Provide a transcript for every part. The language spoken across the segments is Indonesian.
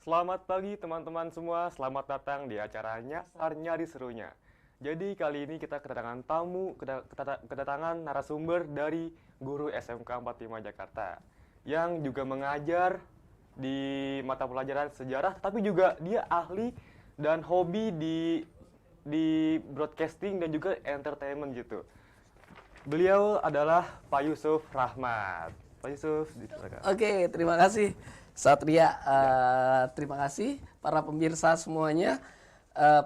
Selamat pagi teman-teman semua, selamat datang di acara Nyasar Nyari Serunya. Jadi kali ini kita kedatangan kedatangan narasumber dari guru SMK 45 Jakarta yang juga mengajar di mata pelajaran sejarah, tapi juga dia ahli dan hobi di broadcasting dan juga entertainment gitu. Beliau adalah Pak Yusuf Rahmat. Pak Yusuf, silakan. Oke, terima kasih Satria. Terima kasih para pemirsa semuanya.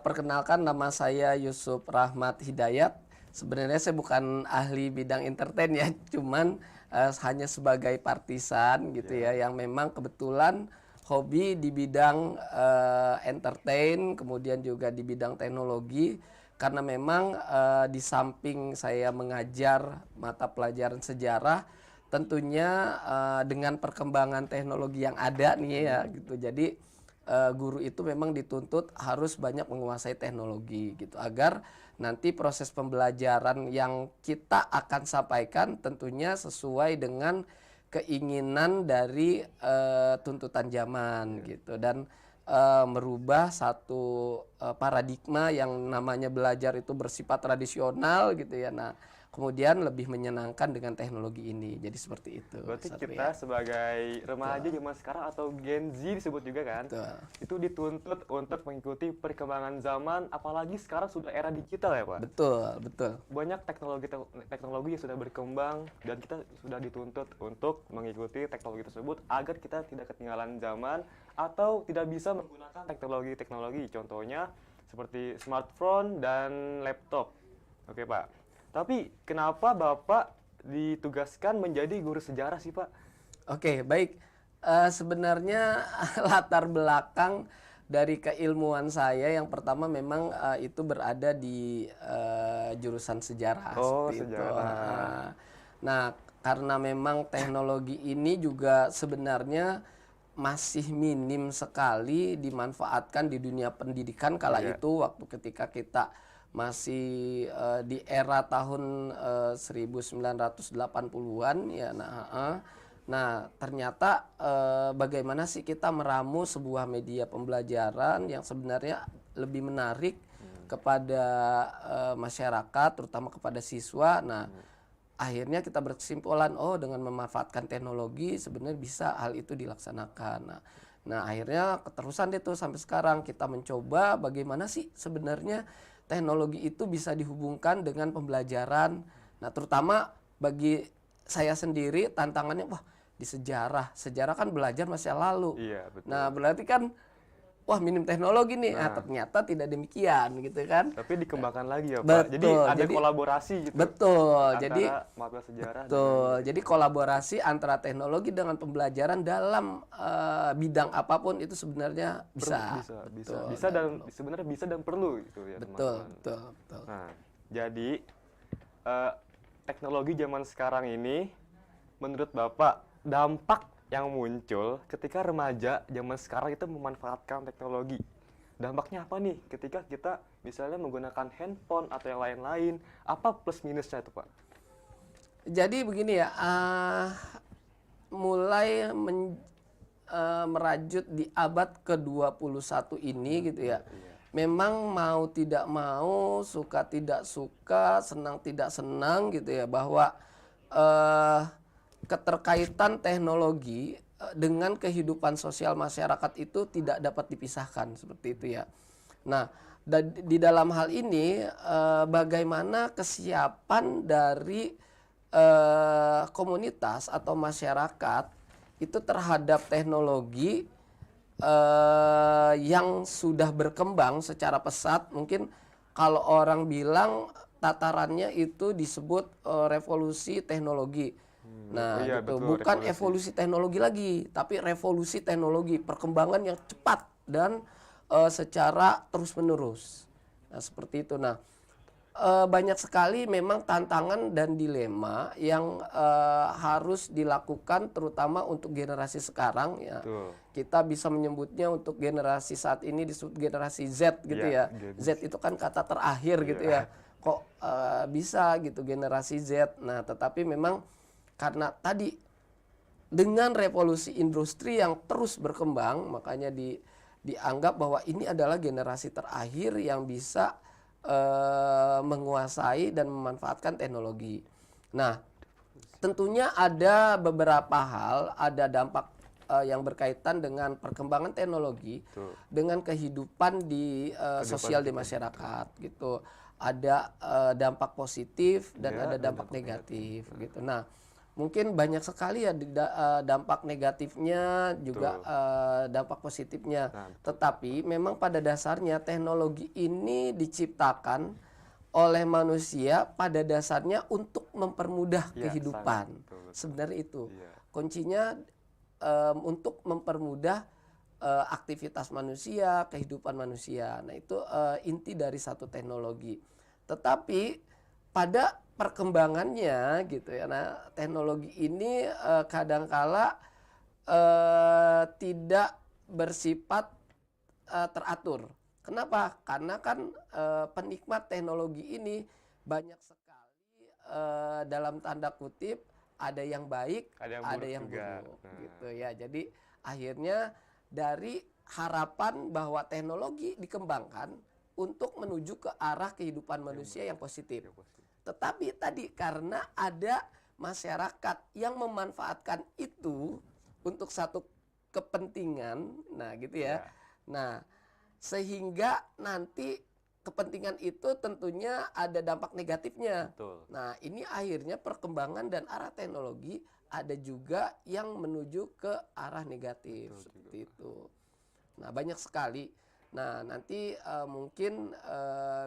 Perkenalkan, nama saya Yusuf Rahmat Hidayat. Sebenarnya saya bukan ahli bidang entertain ya, cuman hanya sebagai partisan gitu ya, yang memang kebetulan hobi di bidang entertain, kemudian juga di bidang teknologi. Karena memang di samping saya mengajar mata pelajaran sejarah, tentunya dengan perkembangan teknologi yang ada nih ya gitu. Jadi guru itu memang dituntut harus banyak menguasai teknologi gitu, agar nanti proses pembelajaran yang kita akan sampaikan tentunya sesuai dengan keinginan dari tuntutan zaman gitu, dan merubah satu paradigma yang namanya belajar itu bersifat tradisional gitu ya. Nah, kemudian lebih menyenangkan dengan teknologi ini. Jadi seperti itu. Berarti Satria. kita sebagai remaja zaman sekarang atau Gen Z disebut juga kan, Betul. itu dituntut untuk mengikuti perkembangan zaman, apalagi sekarang sudah era digital ya Pak. Betul, betul. Banyak teknologi yang sudah berkembang dan kita sudah dituntut untuk mengikuti teknologi tersebut agar kita tidak ketinggalan zaman atau tidak bisa menggunakan teknologi-teknologi. Contohnya seperti smartphone dan laptop. Oke Pak. Tapi kenapa Bapak ditugaskan menjadi guru sejarah sih Pak? Oke, baik. Sebenarnya latar belakang dari keilmuan saya yang pertama memang itu berada di jurusan sejarah Oh, seperti itu. sejarah. Nah, karena memang teknologi ini juga sebenarnya masih minim sekali dimanfaatkan di dunia pendidikan kala Iya. itu, waktu ketika kita masih di era tahun 1980-an ya. Nah, ternyata bagaimana sih kita meramu sebuah media pembelajaran yang sebenarnya lebih menarik kepada masyarakat, terutama kepada siswa. Nah, akhirnya kita berkesimpulan, oh dengan memanfaatkan teknologi sebenarnya bisa hal itu dilaksanakan. Nah, akhirnya keterusan deh tuh sampai sekarang kita mencoba bagaimana sih sebenarnya teknologi itu bisa dihubungkan dengan pembelajaran. Nah, terutama bagi saya sendiri tantangannya, wah di sejarah kan belajar masa lalu. Iya, betul. Nah, berarti kan wah minim teknologi nih. Nah, ternyata tidak demikian gitu kan. Tapi dikembangkan lagi ya Pak. Betul, Jadi ada jadi- kolaborasi gitu. Betul, Antara jadi mata sejarah betul. dengan Jadi kolaborasi antara teknologi dengan pembelajaran dalam bidang apapun itu sebenarnya bisa. bisa Betul, bisa dan sebenarnya bisa dan perlu gitu ya betul, teman-teman. betul, betul. Nah, jadi teknologi zaman sekarang ini menurut Bapak dampak yang muncul ketika remaja zaman sekarang itu memanfaatkan teknologi. Dampaknya apa nih ketika kita misalnya menggunakan handphone atau yang lain-lain? Apa plus minusnya itu Pak? Jadi begini ya, mulai merajut di abad ke-21 ini gitu ya. Memang mau tidak mau, suka tidak suka, senang tidak senang gitu ya, bahwa keterkaitan teknologi dengan kehidupan sosial masyarakat itu tidak dapat dipisahkan seperti itu ya. Nah, di dalam hal ini bagaimana kesiapan dari komunitas atau masyarakat itu terhadap teknologi yang sudah berkembang secara pesat. Mungkin kalau orang bilang tatarannya itu disebut revolusi teknologi. Nah, iya, gitu. betul, Bukan revolusi. evolusi teknologi lagi, tapi revolusi teknologi, perkembangan yang cepat dan secara terus-menerus. Nah, seperti itu. Nah, banyak sekali memang tantangan dan dilema yang harus dilakukan terutama untuk generasi sekarang ya. Betul. Kita bisa menyebutnya untuk generasi saat ini disebut generasi Z gitu Iya, ya. Gen Z itu kan kata terakhir gitu ya. Kok bisa gitu generasi Z. Nah, tetapi memang karena tadi dengan revolusi industri yang terus berkembang, makanya dianggap bahwa ini adalah generasi terakhir yang bisa menguasai dan memanfaatkan teknologi. Nah, tentunya ada beberapa hal, ada dampak yang berkaitan dengan perkembangan teknologi Betul. dengan kehidupan di sosial di masyarakat gitu. Ada dampak positif dan Ya, ada dan dampak dampak negatif gitu. Nah, mungkin banyak sekali ya dampak negatifnya juga dampak positifnya. Nah, Tetapi memang pada dasarnya teknologi ini diciptakan oleh manusia pada dasarnya untuk mempermudah ya, kehidupan. sangat betul, betul. Sebenarnya itu Iya. kuncinya, untuk mempermudah aktivitas manusia, kehidupan manusia. Nah, itu inti dari satu teknologi. Tetapi pada perkembangannya gitu ya. Nah, teknologi ini kadangkala tidak bersifat teratur. Kenapa? Karena kan penikmat teknologi ini banyak sekali dalam tanda kutip ada yang baik, Ada yang ada buruk yang juga. buruk Nah, gitu ya. Jadi akhirnya dari harapan bahwa teknologi dikembangkan untuk menuju ke arah kehidupan manusia yang positif. ya pasti. Tetapi tadi karena ada masyarakat yang memanfaatkan itu untuk satu kepentingan, nah gitu ya. Ya. Nah, sehingga nanti kepentingan itu tentunya ada dampak negatifnya. Betul. Nah, ini akhirnya perkembangan dan arah teknologi ada juga yang menuju ke arah negatif. Betul seperti itu. Nah, banyak sekali. Nah, nanti mungkin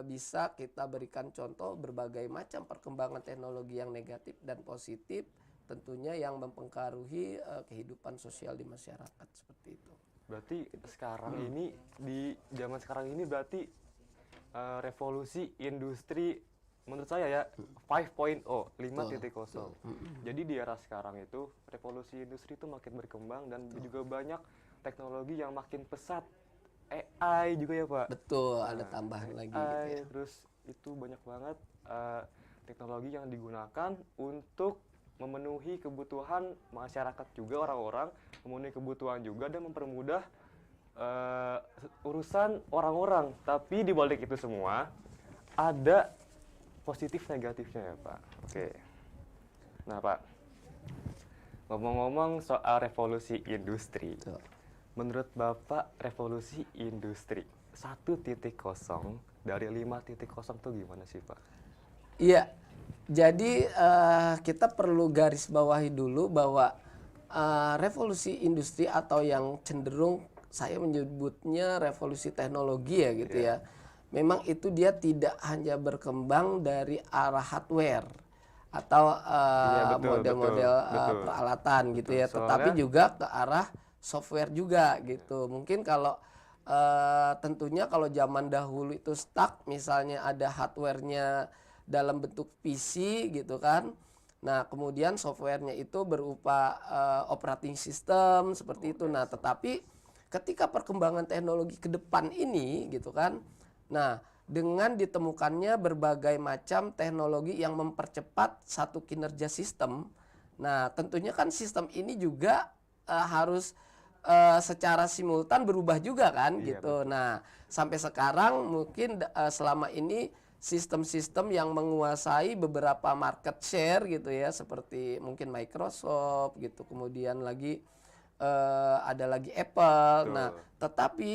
bisa kita berikan contoh berbagai macam perkembangan teknologi yang negatif dan positif, tentunya yang mempengaruhi kehidupan sosial di masyarakat seperti itu. Berarti sekarang ini, di zaman sekarang ini berarti revolusi industri menurut saya ya 5.0, 5.0. Jadi di era sekarang itu revolusi industri itu makin berkembang dan juga banyak teknologi yang makin pesat. AI juga ya Pak? Betul, ada tambahan lagi gitu AI, ya. terus itu banyak banget teknologi yang digunakan untuk memenuhi kebutuhan masyarakat juga, orang-orang memenuhi kebutuhan juga dan mempermudah urusan orang-orang. Tapi di balik itu semua ada positif negatifnya ya Pak. Oke. Nah Pak, ngomong-ngomong soal revolusi industri, Betul. menurut Bapak revolusi industri 1.0 dari 5.0 itu gimana sih Pak? Iya, jadi kita perlu garis bawahi dulu bahwa revolusi industri atau yang cenderung saya menyebutnya revolusi teknologi ya gitu ya. Memang itu dia tidak hanya berkembang dari arah hardware atau Betul, model-model betul. peralatan gitu ya, tetapi Soalnya- juga ke arah software juga gitu. Mungkin kalau tentunya kalau zaman dahulu itu stuck, misalnya ada hardware-nya dalam bentuk PC gitu kan. Nah, kemudian softwarenya itu berupa operating system seperti itu. Nah, tetapi ketika perkembangan teknologi ke depan ini gitu kan. Nah, dengan ditemukannya berbagai macam teknologi yang mempercepat satu kinerja sistem. Nah, tentunya kan sistem ini juga harus secara simultan berubah juga kan Iya, gitu. Nah, sampai sekarang mungkin selama ini sistem-sistem yang menguasai beberapa market share gitu ya, seperti mungkin Microsoft gitu, kemudian lagi ada lagi Apple. Betul. Nah, tetapi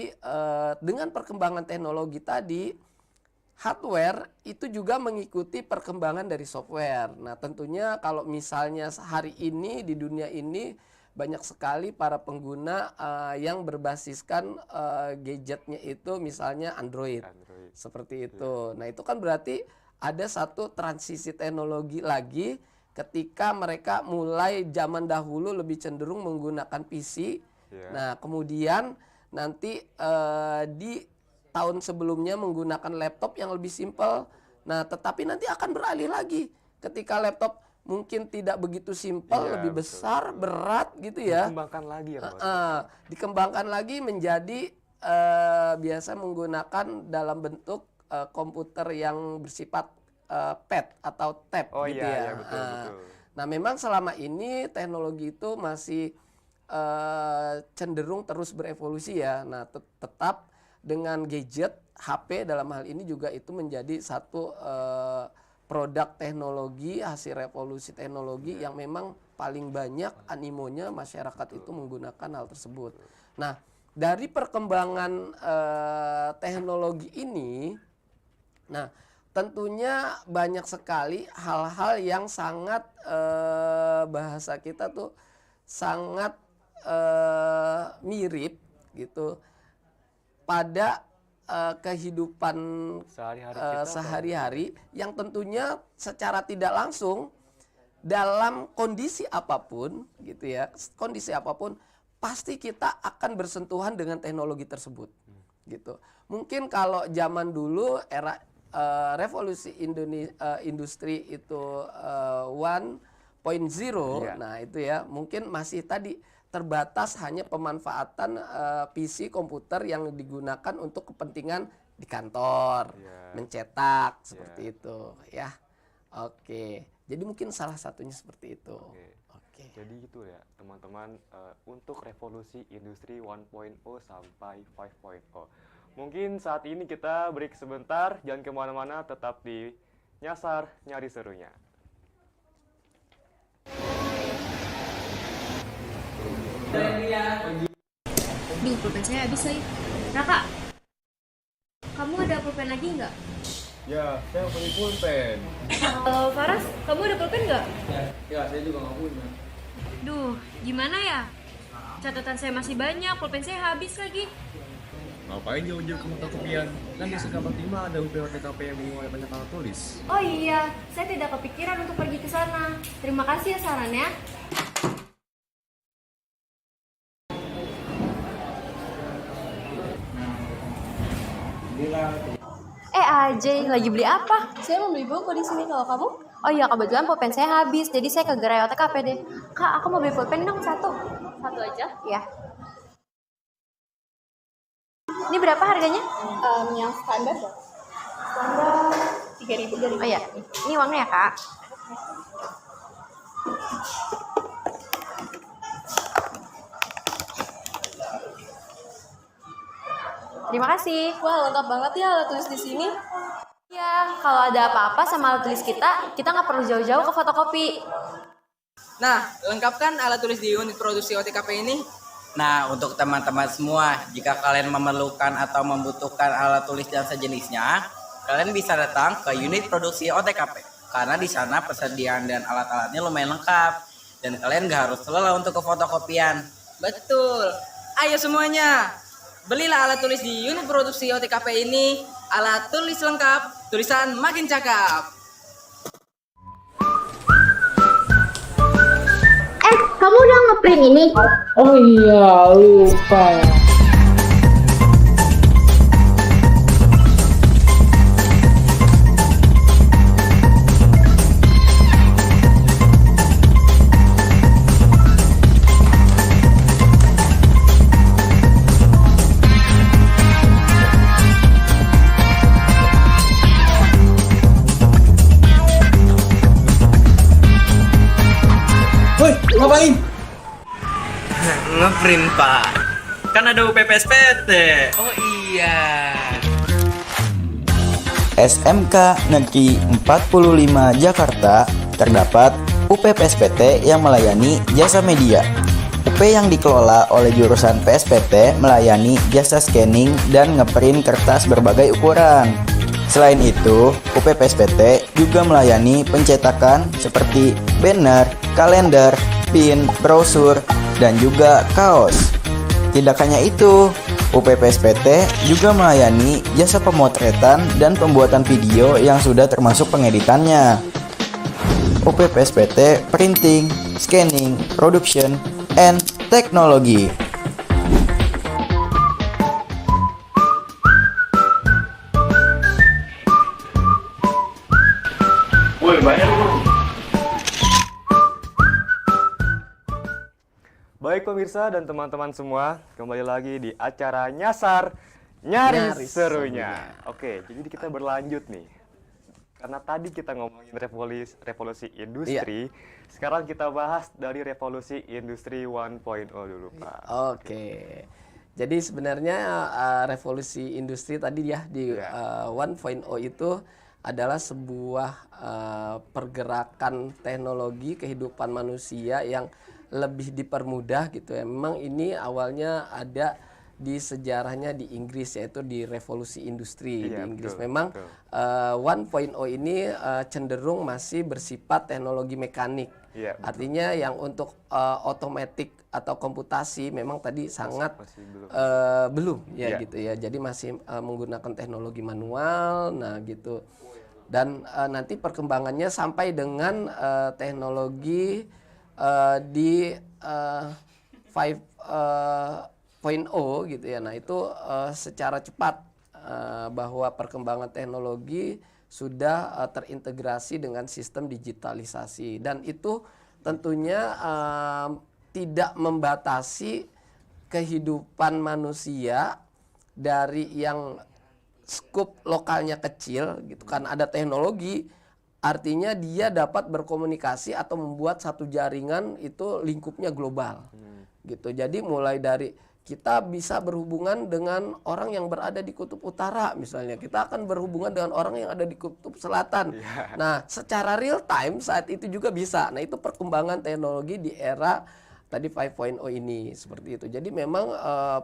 dengan perkembangan teknologi tadi, hardware itu juga mengikuti perkembangan dari software. Nah, tentunya kalau misalnya hari ini di dunia ini banyak sekali para pengguna yang berbasiskan gadgetnya itu misalnya Android. Android. Seperti itu. Nah, itu kan berarti ada satu transisi teknologi lagi ketika mereka mulai zaman dahulu lebih cenderung menggunakan PC. Iya. Nah, kemudian nanti di tahun sebelumnya menggunakan laptop yang lebih simpel. Nah, tetapi nanti akan beralih lagi ketika laptop mungkin tidak begitu simpel, Iya, lebih betul, besar, berat gitu ya. Dikembangkan lagi ya Pak? Dikembangkan lagi menjadi biasa menggunakan dalam bentuk komputer yang bersifat pad atau tab Oh gitu iya, ya. iya betul, betul. Nah, memang selama ini teknologi itu masih cenderung terus berevolusi ya. Nah, tetap dengan gadget, HP dalam hal ini juga itu menjadi satu produk teknologi, hasil revolusi teknologi yang memang paling banyak animonya masyarakat itu menggunakan hal tersebut. Nah, dari perkembangan teknologi ini, nah tentunya banyak sekali hal-hal yang sangat bahasa kita tuh sangat mirip gitu pada kehidupan sehari-hari yang tentunya secara tidak langsung dalam kondisi apapun gitu ya, kondisi apapun pasti kita akan bersentuhan dengan teknologi tersebut gitu. Mungkin kalau zaman dulu era revolusi industri itu 1.0, nah itu ya mungkin masih tadi terbatas hanya pemanfaatan PC komputer yang digunakan untuk kepentingan di kantor, mencetak seperti itu ya. Oke, jadi mungkin salah satunya seperti itu. Oke. Jadi gitu ya teman-teman, untuk revolusi industri 1.0 sampai 5.0. Mungkin saat ini kita break sebentar, jangan kemana-mana, tetap di Nyasar Nyari Serunya. Duh, pulpen saya habis lagi. Raka, kamu ada pulpen lagi nggak? Ya, saya punya pulpen. Kalau Faras, kamu ada pulpen nggak? Ya, saya juga nggak punya. Duh, gimana ya? Catatan saya masih banyak, pulpen saya habis lagi. Ngapain jauh-jauh ke fotokopian? Kan di Sekampat 5 ada UPO TKP yang mulai banyak alat tulis. Oh iya, saya tidak kepikiran untuk pergi ke sana. Terima kasih ya sarannya. Ajay, lagi beli apa? Saya mau beli buku di sini, kalau kamu? Oh iya, kebetulan pulpen saya habis, jadi saya ke gerai OTKP deh. Kak, aku mau beli pulpen dong, satu. Satu aja. Iya. Ini berapa harganya? Yang standar ya? Standar 3.000. Oh iya, ini uangnya ya Kak. Terima kasih. Wah, lengkap banget ya alat tulis di sini. Ya, kalau ada apa-apa sama alat tulis kita nggak perlu jauh-jauh ke fotokopi. Nah, lengkapkan alat tulis di unit produksi OTKP ini. Nah, untuk teman-teman semua, jika kalian memerlukan atau membutuhkan alat tulis dan sejenisnya, kalian bisa datang ke unit produksi OTKP. Karena di sana persediaan dan alat-alatnya lumayan lengkap. Dan kalian nggak harus lelah untuk ke fotokopian. Betul. Ayo semuanya, belilah alat tulis di unit produksi OTKP ini. Alat tulis lengkap, tulisan makin cakep. Kamu udah ngeprint ini? Oh iya, lupa. Woi, ngapain? Ngeprint, Pak. Kan ada UPPSPT. Oh iya. SMK Negeri 45 Jakarta terdapat UPPSPT yang melayani jasa media. UP yang dikelola oleh jurusan PSPT melayani jasa scanning dan ngeprint kertas berbagai ukuran. Selain itu, UPPSPT juga melayani pencetakan seperti banner, kalender, pin, brosur, dan juga kaos. Tidak hanya itu, UPPSPT juga melayani jasa pemotretan dan pembuatan video yang sudah termasuk pengeditannya. UPPSPT Printing, Scanning, Production, and Technology. Woi, bayar lu. Baik pemirsa dan teman-teman semua, kembali lagi di acara Nyasar Nyari Serunya. Oke, jadi kita berlanjut nih. karena tadi kita ngomongin revolusi industri, sekarang kita bahas dari revolusi industri 1.0 dulu, Pak. Oke. Jadi sebenarnya revolusi industri tadi ya di 1.0 itu adalah sebuah pergerakan teknologi kehidupan manusia yang lebih dipermudah gitu ya. Memang ini awalnya ada di sejarahnya di Inggris, yaitu di revolusi industri di Inggris. Memang 1.0 ini cenderung masih bersifat teknologi mekanik. Artinya yang untuk otomatik atau komputasi memang tadi sangat belum ya gitu ya. Jadi masih menggunakan teknologi manual, nah gitu. Dan nanti perkembangannya sampai dengan teknologi di 5.0 gitu ya. Nah itu secara cepat bahwa perkembangan teknologi sudah terintegrasi dengan sistem digitalisasi, dan itu tentunya tidak membatasi kehidupan manusia dari yang skup lokalnya kecil gitu kan. Ada teknologi, artinya dia dapat berkomunikasi atau membuat satu jaringan itu lingkupnya global gitu. Jadi mulai dari kita bisa berhubungan dengan orang yang berada di kutub utara misalnya, kita akan berhubungan dengan orang yang ada di kutub selatan. Nah secara real time saat itu juga bisa. Nah itu perkembangan teknologi di era tadi 5.0 ini seperti itu. Jadi memang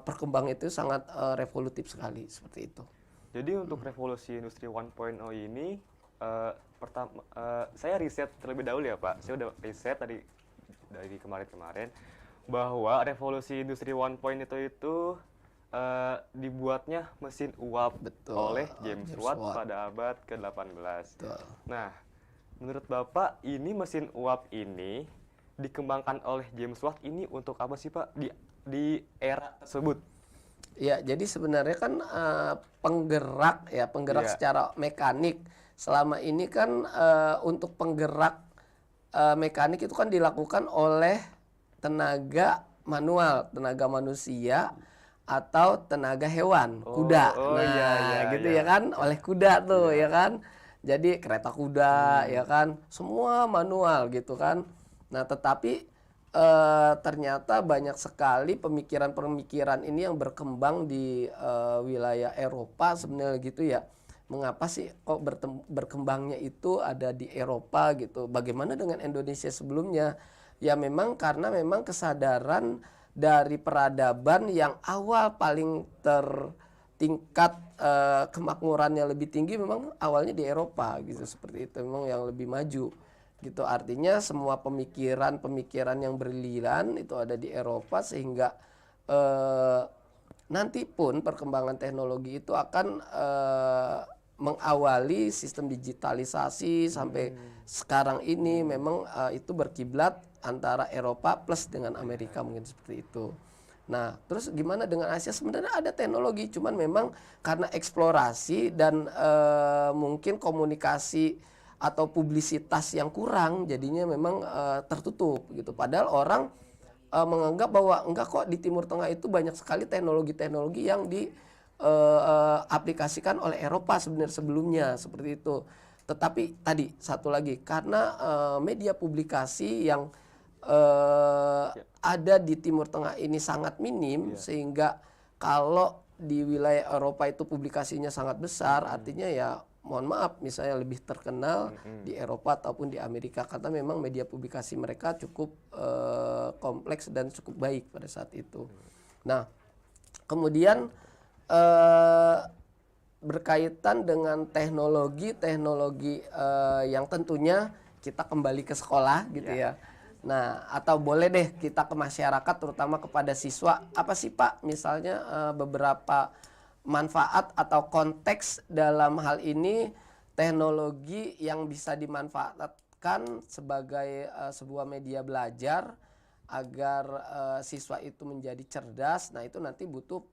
perkembangan itu sangat revolutif sekali seperti itu. Jadi untuk revolusi industri 1.0 ini pertama saya riset terlebih dahulu ya Pak. Saya udah riset tadi dari kemarin-kemarin bahwa revolusi industri 1.0 itu dibuatnya mesin uap oleh James Watt pada abad ke-18. Nah, menurut Bapak ini mesin uap ini dikembangkan oleh James Watt ini untuk apa sih Pak di era tersebut? Ya, jadi sebenarnya kan penggerak secara mekanik. Selama ini kan untuk penggerak mekanik itu kan dilakukan oleh tenaga manual, tenaga manusia atau tenaga hewan, kuda. Gitu ya kan, oleh kuda tuh ya kan. Jadi kereta kuda ya kan, semua manual gitu kan. Nah, tetapi ternyata banyak sekali pemikiran-pemikiran ini yang berkembang di wilayah Eropa sebenarnya gitu ya. Mengapa sih kok berkembangnya itu ada di Eropa gitu? Bagaimana dengan Indonesia sebelumnya? Ya memang karena memang kesadaran dari peradaban yang awal paling tingkat kemakmurannya lebih tinggi memang awalnya di Eropa gitu, seperti itu, memang yang lebih maju gitu. Artinya semua pemikiran yang brilian itu ada di Eropa, sehingga nanti pun perkembangan teknologi itu akan mengawali sistem digitalisasi sampai sekarang ini memang itu berkiblat antara Eropa plus dengan Amerika, mungkin seperti itu. Nah, terus gimana dengan Asia? Sebenarnya ada teknologi, cuman memang karena eksplorasi dan mungkin komunikasi atau publisitas yang kurang, jadinya memang tertutup gitu. Padahal orang menganggap bahwa enggak kok, di Timur Tengah itu banyak sekali teknologi-teknologi yang diaplikasikan oleh Eropa sebenarnya sebelumnya, seperti itu. Tetapi tadi satu lagi, karena media publikasi yang ada di Timur Tengah ini sangat minim, sehingga kalau di wilayah Eropa itu publikasinya sangat besar, artinya ya mohon maaf misalnya lebih terkenal di Eropa ataupun di Amerika, karena memang media publikasi mereka cukup kompleks dan cukup baik pada saat itu. Nah, kemudian berkaitan dengan teknologi yang tentunya kita kembali ke sekolah gitu ya. Nah, atau boleh deh kita ke masyarakat, terutama kepada siswa. Apa sih Pak misalnya beberapa manfaat atau konteks dalam hal ini teknologi yang bisa dimanfaatkan sebagai sebuah media belajar agar siswa itu menjadi cerdas. Nah, itu nanti butuh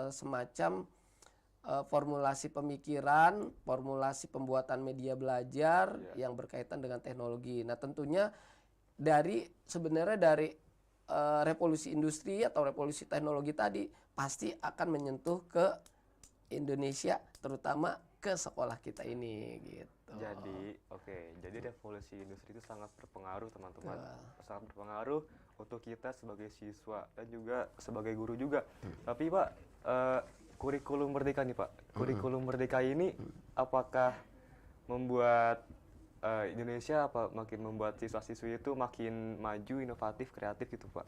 semacam formulasi pemikiran, formulasi pembuatan media belajar yang berkaitan dengan teknologi. Nah, tentunya sebenarnya dari revolusi industri atau revolusi teknologi tadi pasti akan menyentuh ke Indonesia, terutama ke sekolah kita ini gitu. Jadi revolusi industri itu sangat berpengaruh teman-teman, sangat berpengaruh untuk kita sebagai siswa dan juga sebagai guru juga. Tapi Pak, kurikulum merdeka nih Pak, kurikulum merdeka ini apakah membuat Indonesia makin membuat siswa-siswi itu makin maju, inovatif, kreatif gitu Pak?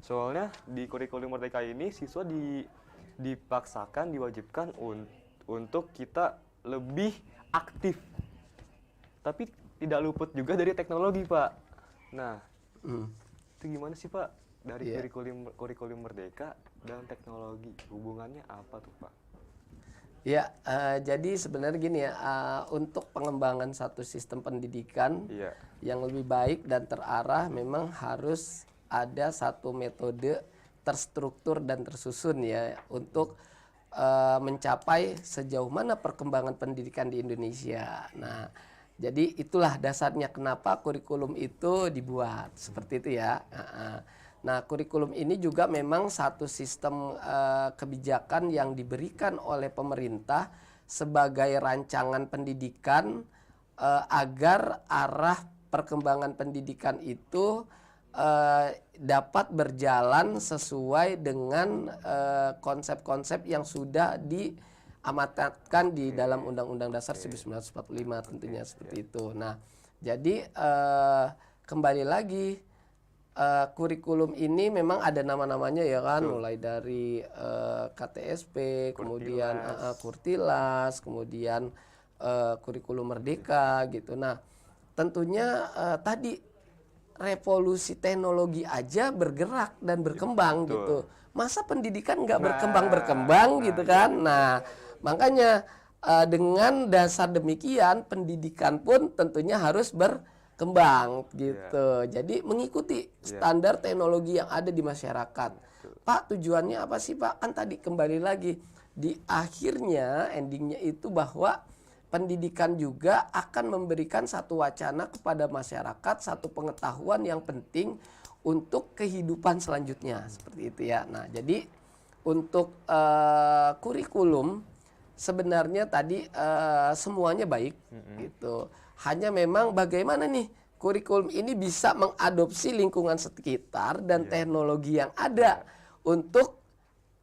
Soalnya di kurikulum merdeka ini siswa dipaksakan, diwajibkan untuk kita lebih aktif, tapi tidak luput juga dari teknologi Pak. Nah, itu gimana sih Pak dari kurikulum merdeka dan teknologi, hubungannya apa tuh Pak? Ya, jadi sebenarnya gini ya, untuk pengembangan satu sistem pendidikan yang lebih baik dan terarah memang harus ada satu metode terstruktur dan tersusun ya untuk mencapai sejauh mana perkembangan pendidikan di Indonesia. Nah, jadi itulah dasarnya kenapa kurikulum itu dibuat seperti itu ya. Nah, kurikulum ini juga memang satu sistem kebijakan yang diberikan oleh pemerintah sebagai rancangan pendidikan agar arah perkembangan pendidikan itu dapat berjalan sesuai dengan konsep-konsep yang sudah diamanatkan di dalam Undang-Undang Dasar 1945 tentunya seperti itu. Nah, jadi kembali lagi kurikulum ini memang ada nama-namanya ya kan, mulai dari KTSP, kemudian Kurtilas, kemudian kurikulum merdeka gitu. Nah, tentunya tadi revolusi teknologi aja bergerak dan berkembang gitu. Masa pendidikan nggak berkembang gitu kan? Nah, makanya dengan dasar demikian pendidikan pun tentunya harus berkembang gitu. Jadi mengikuti standar teknologi yang ada di masyarakat. Pak, tujuannya apa sih Pak? Kan tadi kembali lagi di akhirnya endingnya itu bahwa pendidikan juga akan memberikan satu wacana kepada masyarakat, satu pengetahuan yang penting untuk kehidupan selanjutnya seperti itu ya. Nah, jadi untuk kurikulum sebenarnya tadi semuanya baik gitu. Hanya memang bagaimana nih kurikulum ini bisa mengadopsi lingkungan sekitar dan teknologi yang ada untuk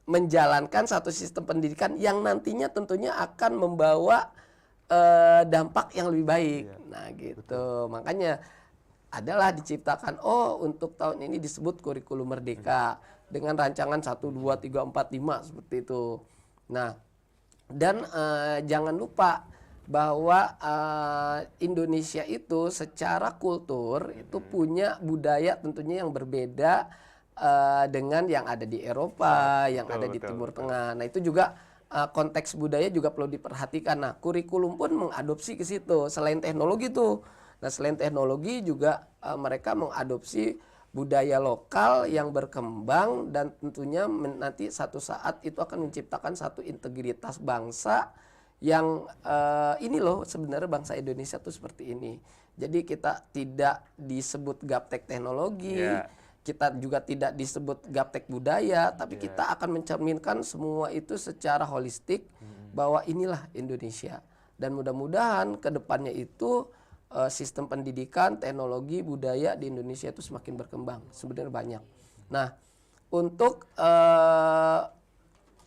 menjalankan satu sistem pendidikan yang nantinya tentunya akan membawa dampak yang lebih baik. Nah gitu, makanya adalah diciptakan untuk tahun ini disebut kurikulum merdeka dengan rancangan 1, 2, 3, 4, 5 seperti itu. Nah, dan jangan lupa bahwa Indonesia itu secara kultur itu punya budaya tentunya yang berbeda dengan yang ada di Eropa, yang ada di Timur Tengah. Nah itu juga konteks budaya juga perlu diperhatikan. Nah, kurikulum pun mengadopsi ke situ. Selain teknologi tuh, nah selain teknologi juga mereka mengadopsi budaya lokal yang berkembang dan tentunya nanti satu saat itu akan menciptakan satu integritas bangsa yang ini loh sebenarnya bangsa Indonesia tuh seperti ini. Jadi kita tidak disebut gaptek teknologi. Kita juga tidak disebut gaptek budaya, tapi kita akan mencerminkan semua itu secara holistik bahwa inilah Indonesia. Dan mudah-mudahan ke depannya itu sistem pendidikan, teknologi, budaya di Indonesia itu semakin berkembang. Sebenarnya banyak. Nah, untuk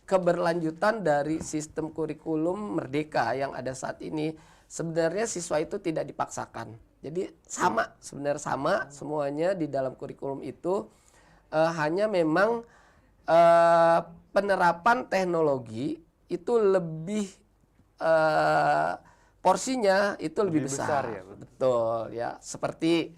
keberlanjutan dari sistem kurikulum merdeka yang ada saat ini, sebenarnya siswa itu tidak dipaksakan. Jadi sebenarnya sama semuanya di dalam kurikulum itu, hanya memang penerapan teknologi itu lebih porsinya itu lebih besar ya, betul ya. Seperti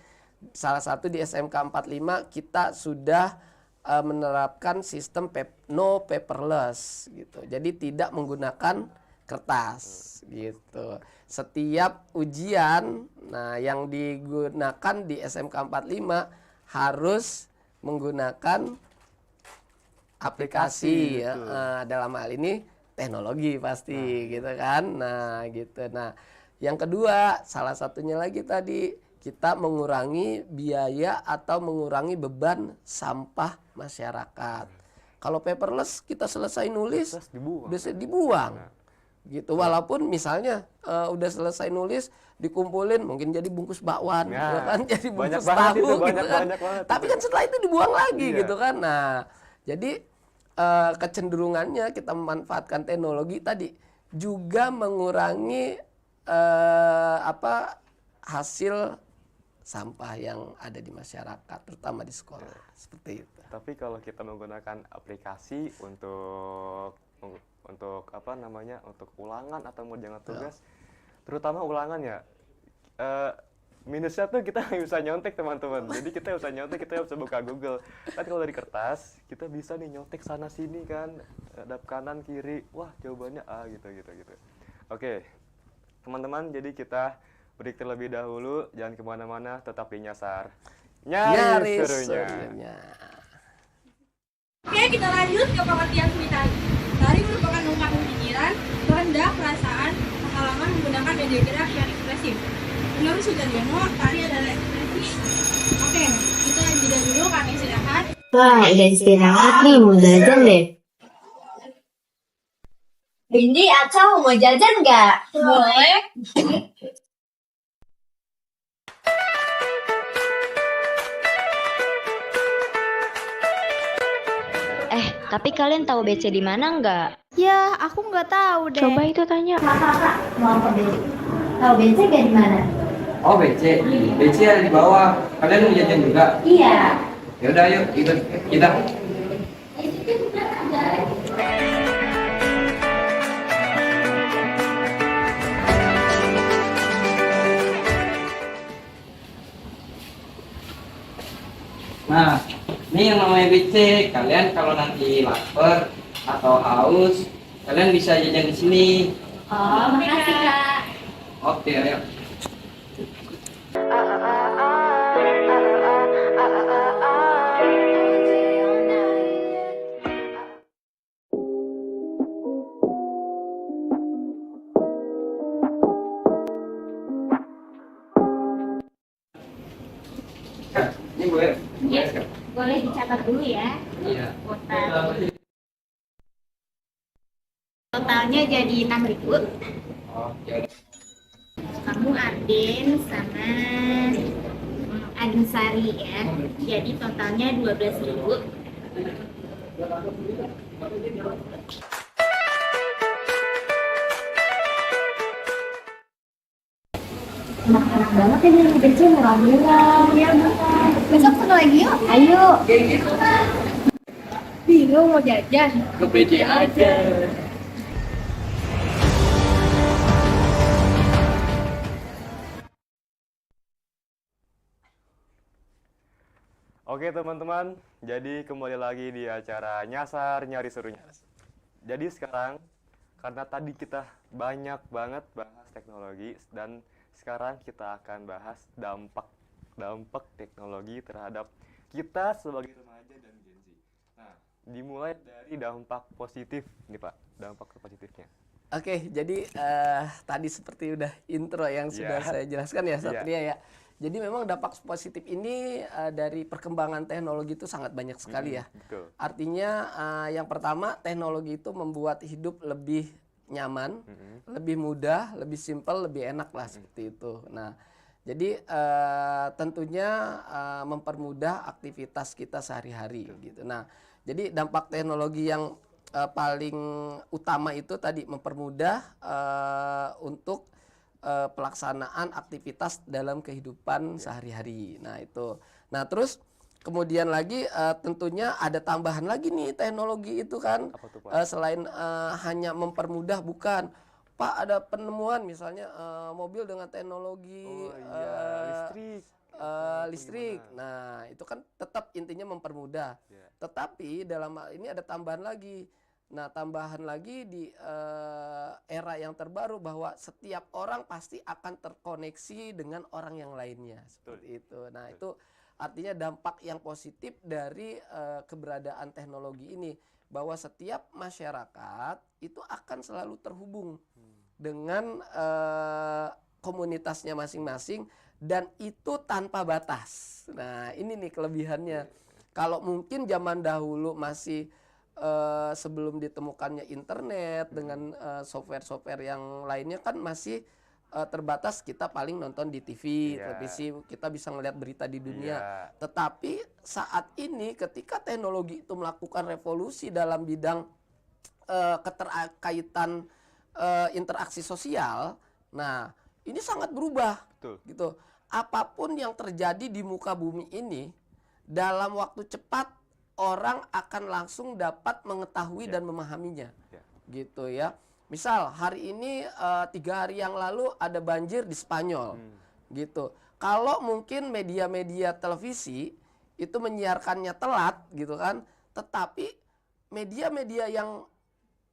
salah satu di SMK 45 kita sudah menerapkan sistem no paperless gitu. Jadi tidak menggunakan kertas gitu. Setiap ujian yang digunakan di SMK 45 harus menggunakan aplikasi ya. Dalam hal ini teknologi pasti gitu kan. Nah, gitu. Nah, yang kedua salah satunya lagi tadi kita mengurangi biaya atau mengurangi beban sampah masyarakat. Kalau paperless kita selesai nulis bisa dibuang. gitu. Walaupun misalnya udah selesai nulis dikumpulin mungkin jadi bungkus bakwan, ya kan, jadi banyak bungkus banget tahu itu, gitu kan. banyak banget Tapi itu. kan setelah itu dibuang lagi Iya. gitu kan. Nah, jadi kecenderungannya kita memanfaatkan teknologi tadi juga mengurangi hasil sampah yang ada di masyarakat, terutama di sekolah, seperti itu. Tapi kalau kita menggunakan aplikasi untuk untuk ulangan atau mengerjakan tugas, terutama ulangan ya, minusnya tuh kita nggak bisa nyontek teman-teman. Jadi kita bisa nyontek, kita bisa buka Google. Kan kalau dari kertas kita bisa nih nyontek sana sini kan, hadap kanan kiri, wah jawabannya A gitu. Oke, teman-teman, jadi kita break terlebih dahulu, jangan kemana-mana, tetap di Nyasar Nyari Serunya. Oke, kita lanjut ke pengertian tulisan. Tari merupakan ungkapan pikiran, kehendak, perasaan, pengalaman menggunakan media gerak yang ekspresif. Menurut Sudaryono, tari adalah ekspresi. Oke, kita jeda dulu, kami istirahat. Wah, udah istirahat nih, mau jajan deh. Bindi, Acau mau jajan nggak? Boleh. Tapi kalian tahu BC di mana nggak? Ya, aku nggak tahu deh. Coba itu tanya. Kakak, mau ke BC? Tahu BC gak di mana? Oh BC, BC ada di bawah. Kalian mau jajan juga? Iya. Ya udah yuk ikut kita. Nah, ini yang namanya BC. Kalian kalau nanti lapar atau haus, kalian bisa jajan di sini. Oh, makasih Kak. Oke, ayo. Ini boleh? Iya, boleh dicatat dulu ya. Iya. Totalnya jadi 6.000. Oh, ya. Kamu Arden sama Adinsari ya. Jadi totalnya 12.000. Enak-enak banget ya di BC, murah-murah. Iya, benar. Besok ketemu lagi yuk. Ayo. Bingung mau jajan. Ke BC aja. Oke teman-teman, jadi kembali lagi di acara Nyasar Nyari Serunya. Jadi sekarang, karena tadi kita banyak banget bahas teknologi, dan sekarang kita akan bahas dampak teknologi terhadap kita sebagai remaja dan Gen Z. Nah, dimulai dari dampak positif nih Pak, dampak positifnya. Oke, jadi tadi seperti udah intro yang sudah saya jelaskan ya Satria ya. Jadi memang dampak positif ini dari perkembangan teknologi itu sangat banyak sekali ya. Betul. Artinya yang pertama, teknologi itu membuat hidup lebih nyaman, lebih mudah, lebih simpel, lebih enak lah seperti itu. Nah, jadi tentunya mempermudah aktivitas kita sehari-hari gitu. Nah, jadi dampak teknologi yang paling utama itu tadi mempermudah untuk pelaksanaan aktivitas dalam kehidupan sehari-hari. Nah, itu. Nah, terus kemudian lagi tentunya ada tambahan lagi nih teknologi itu kan. Apa tuh, Pak? Selain hanya mempermudah, bukan Pak, ada penemuan misalnya mobil dengan teknologi listrik. Nah, itu kan tetap intinya mempermudah. Tetapi dalam hal ini ada tambahan lagi. Nah, tambahan lagi di era yang terbaru bahwa setiap orang pasti akan terkoneksi dengan orang yang lainnya seperti itu. Nah, itu artinya dampak yang positif dari keberadaan teknologi ini, bahwa setiap masyarakat itu akan selalu terhubung dengan komunitasnya masing-masing, dan itu tanpa batas. Nah, ini nih kelebihannya. Kalau mungkin zaman dahulu masih sebelum ditemukannya internet dengan software-software yang lainnya kan masih terbatas, kita paling nonton di TV, televisi, kita bisa ngelihat berita di dunia. Tetapi saat ini ketika teknologi itu melakukan revolusi dalam bidang keterkaitan interaksi sosial, nah ini sangat berubah. Betul. Gitu. Apapun yang terjadi di muka bumi ini dalam waktu cepat orang akan langsung dapat mengetahui dan memahaminya, gitu ya. Misal hari ini 3 hari yang lalu ada banjir di Spanyol, gitu. Kalau mungkin media-media televisi itu menyiarkannya telat, gitu kan. Tetapi media-media yang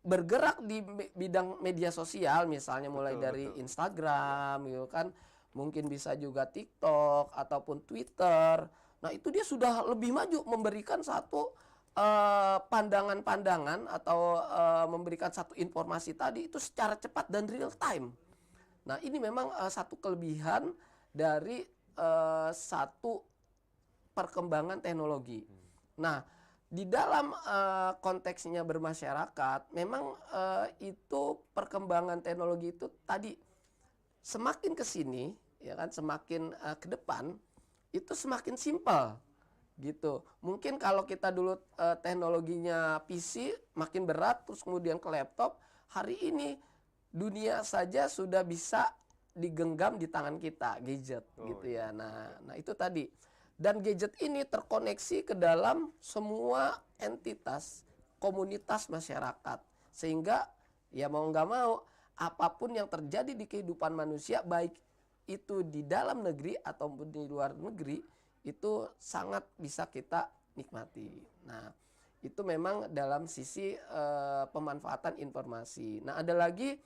bergerak di bidang media sosial, misalnya mulai dari Instagram, gitu kan, mungkin bisa juga TikTok ataupun Twitter. Nah itu dia sudah lebih maju memberikan satu pandangan-pandangan atau memberikan satu informasi tadi itu secara cepat dan real time. Nah ini memang satu kelebihan dari satu perkembangan teknologi. Nah di dalam konteksnya bermasyarakat, memang itu perkembangan teknologi itu tadi semakin ke sini, ya kan, semakin ke depan itu semakin simpel gitu. Mungkin kalau kita dulu teknologinya PC makin berat, terus kemudian ke laptop, hari ini dunia saja sudah bisa digenggam di tangan kita, gadget gitu ya. Nah itu tadi. Dan gadget ini terkoneksi ke dalam semua entitas komunitas masyarakat, sehingga ya mau nggak mau apapun yang terjadi di kehidupan manusia, baik itu di dalam negeri ataupun di luar negeri, itu sangat bisa kita nikmati. Nah, itu memang dalam sisi pemanfaatan informasi. Nah, ada lagi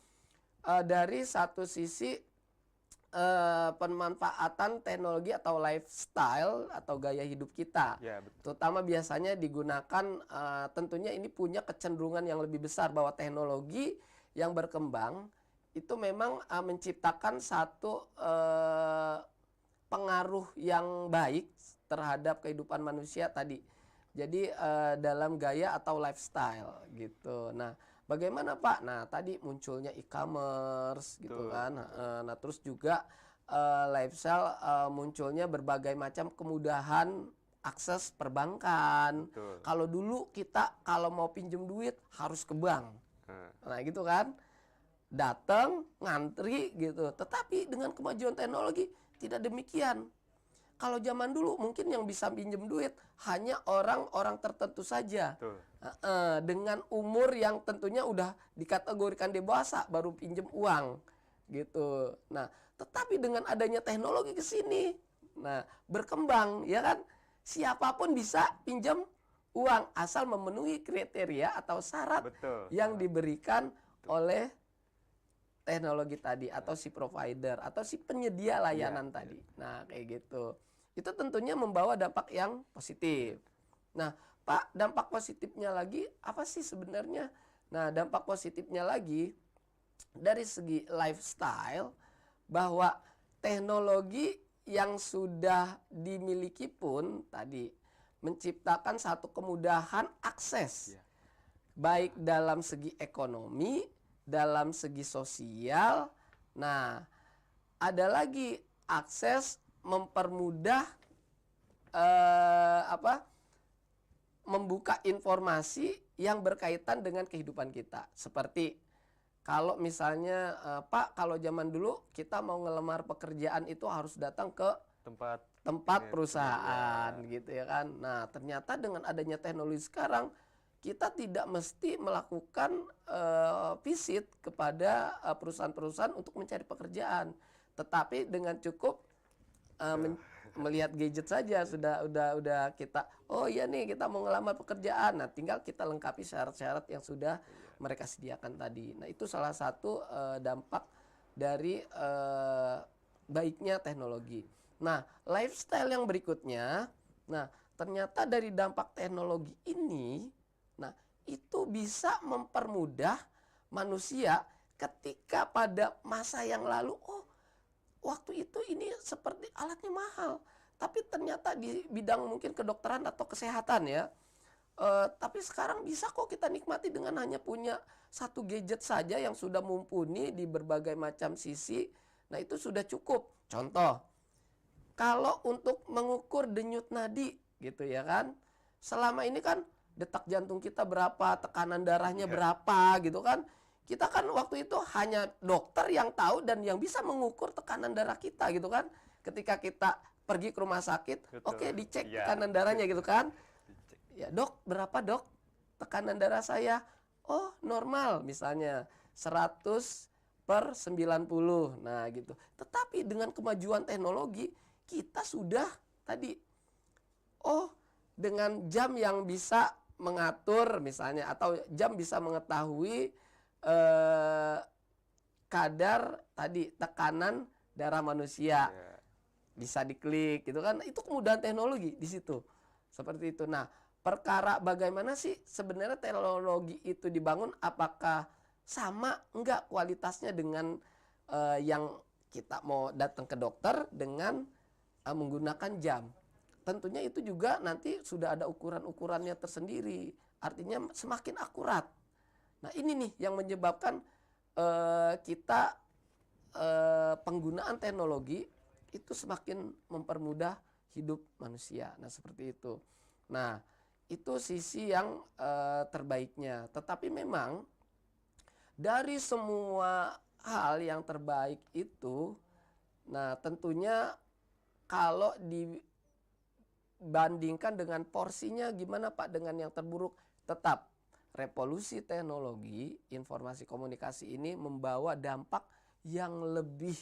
dari satu sisi pemanfaatan teknologi atau lifestyle atau gaya hidup kita. Ya, betul. Terutama biasanya digunakan, tentunya ini punya kecenderungan yang lebih besar bahwa teknologi yang berkembang itu memang menciptakan satu pengaruh yang baik terhadap kehidupan manusia tadi. Jadi dalam gaya atau lifestyle gitu. Nah, bagaimana Pak? Nah, tadi munculnya e-commerce gitu kan. Nah, terus juga lifestyle munculnya berbagai macam kemudahan akses perbankan. Kalau dulu kita kalau mau pinjem duit harus ke bank. Nah, gitu kan. Datang, ngantri gitu. Tetapi dengan kemajuan teknologi tidak demikian. Kalau zaman dulu mungkin yang bisa pinjam duit hanya orang-orang tertentu saja. Dengan umur yang tentunya udah dikategorikan dewasa baru pinjam uang gitu. Nah, tetapi dengan adanya teknologi ke sini, nah berkembang ya kan, siapapun bisa pinjam uang asal memenuhi kriteria atau syarat yang diberikan oleh teknologi tadi atau si provider atau si penyedia layanan tadi. Nah, kayak gitu. Itu tentunya membawa dampak yang positif. Nah, Pak, dampak positifnya lagi apa sih sebenarnya? Nah, dampak positifnya lagi dari segi lifestyle bahwa teknologi yang sudah dimiliki pun tadi menciptakan satu kemudahan akses. Baik dalam segi ekonomi, dalam segi sosial. Nah, ada lagi akses mempermudah membuka informasi yang berkaitan dengan kehidupan kita. Seperti kalau misalnya Pak, kalau zaman dulu kita mau ngelamar pekerjaan itu harus datang ke tempat perusahaan gitu ya kan. Nah, ternyata dengan adanya teknologi sekarang kita tidak mesti melakukan visit kepada perusahaan-perusahaan untuk mencari pekerjaan, tetapi dengan cukup melihat gadget saja sudah kita, oh iya nih kita mau ngelamar pekerjaan. Nah, tinggal kita lengkapi syarat-syarat yang sudah mereka sediakan tadi. Nah, itu salah satu dampak dari baiknya teknologi. Nah, lifestyle yang berikutnya, nah ternyata dari dampak teknologi ini, nah itu bisa mempermudah manusia ketika pada masa yang lalu, waktu itu ini seperti alatnya mahal, tapi ternyata di bidang mungkin kedokteran atau kesehatan ya, Tapi sekarang bisa kok kita nikmati dengan hanya punya satu gadget saja yang sudah mumpuni di berbagai macam sisi. Nah itu sudah cukup. Contoh, kalau untuk mengukur denyut nadi gitu ya kan, selama ini kan detak jantung kita berapa, tekanan darahnya berapa gitu kan. Kita kan waktu itu hanya dokter yang tahu dan yang bisa mengukur tekanan darah kita gitu kan. Ketika kita pergi ke rumah sakit, oke, dicek tekanan darahnya gitu kan. Ya dok, berapa dok tekanan darah saya? Oh normal misalnya 100/90. Nah gitu. Tetapi dengan kemajuan teknologi kita sudah tadi, dengan jam yang bisa mengatur misalnya, atau jam bisa mengetahui kadar tadi tekanan darah manusia. Bisa diklik gitu kan. Itu kemudahan teknologi di situ. Seperti itu. Nah, perkara bagaimana sih sebenarnya teknologi itu dibangun, apakah sama enggak kualitasnya dengan yang kita mau datang ke dokter dengan menggunakan jam. Tentunya itu juga nanti sudah ada ukuran-ukurannya tersendiri. Artinya semakin akurat. Nah ini nih yang menyebabkan kita penggunaan teknologi itu semakin mempermudah hidup manusia. Nah seperti itu. Nah itu sisi yang terbaiknya. Tetapi memang dari semua hal yang terbaik itu, nah tentunya kalau dibandingkan dengan porsinya gimana Pak dengan yang terburuk, tetap revolusi teknologi informasi komunikasi ini membawa dampak yang lebih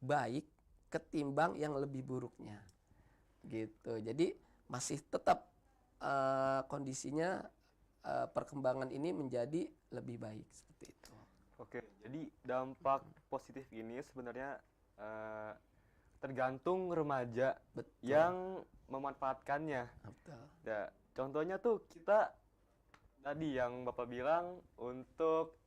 baik ketimbang yang lebih buruknya gitu. Jadi masih tetap kondisinya perkembangan ini menjadi lebih baik seperti itu. Oke, jadi dampak positif ini sebenarnya tergantung remaja yang memanfaatkannya. Betul. Ya, contohnya tuh kita tadi yang Bapak bilang untuk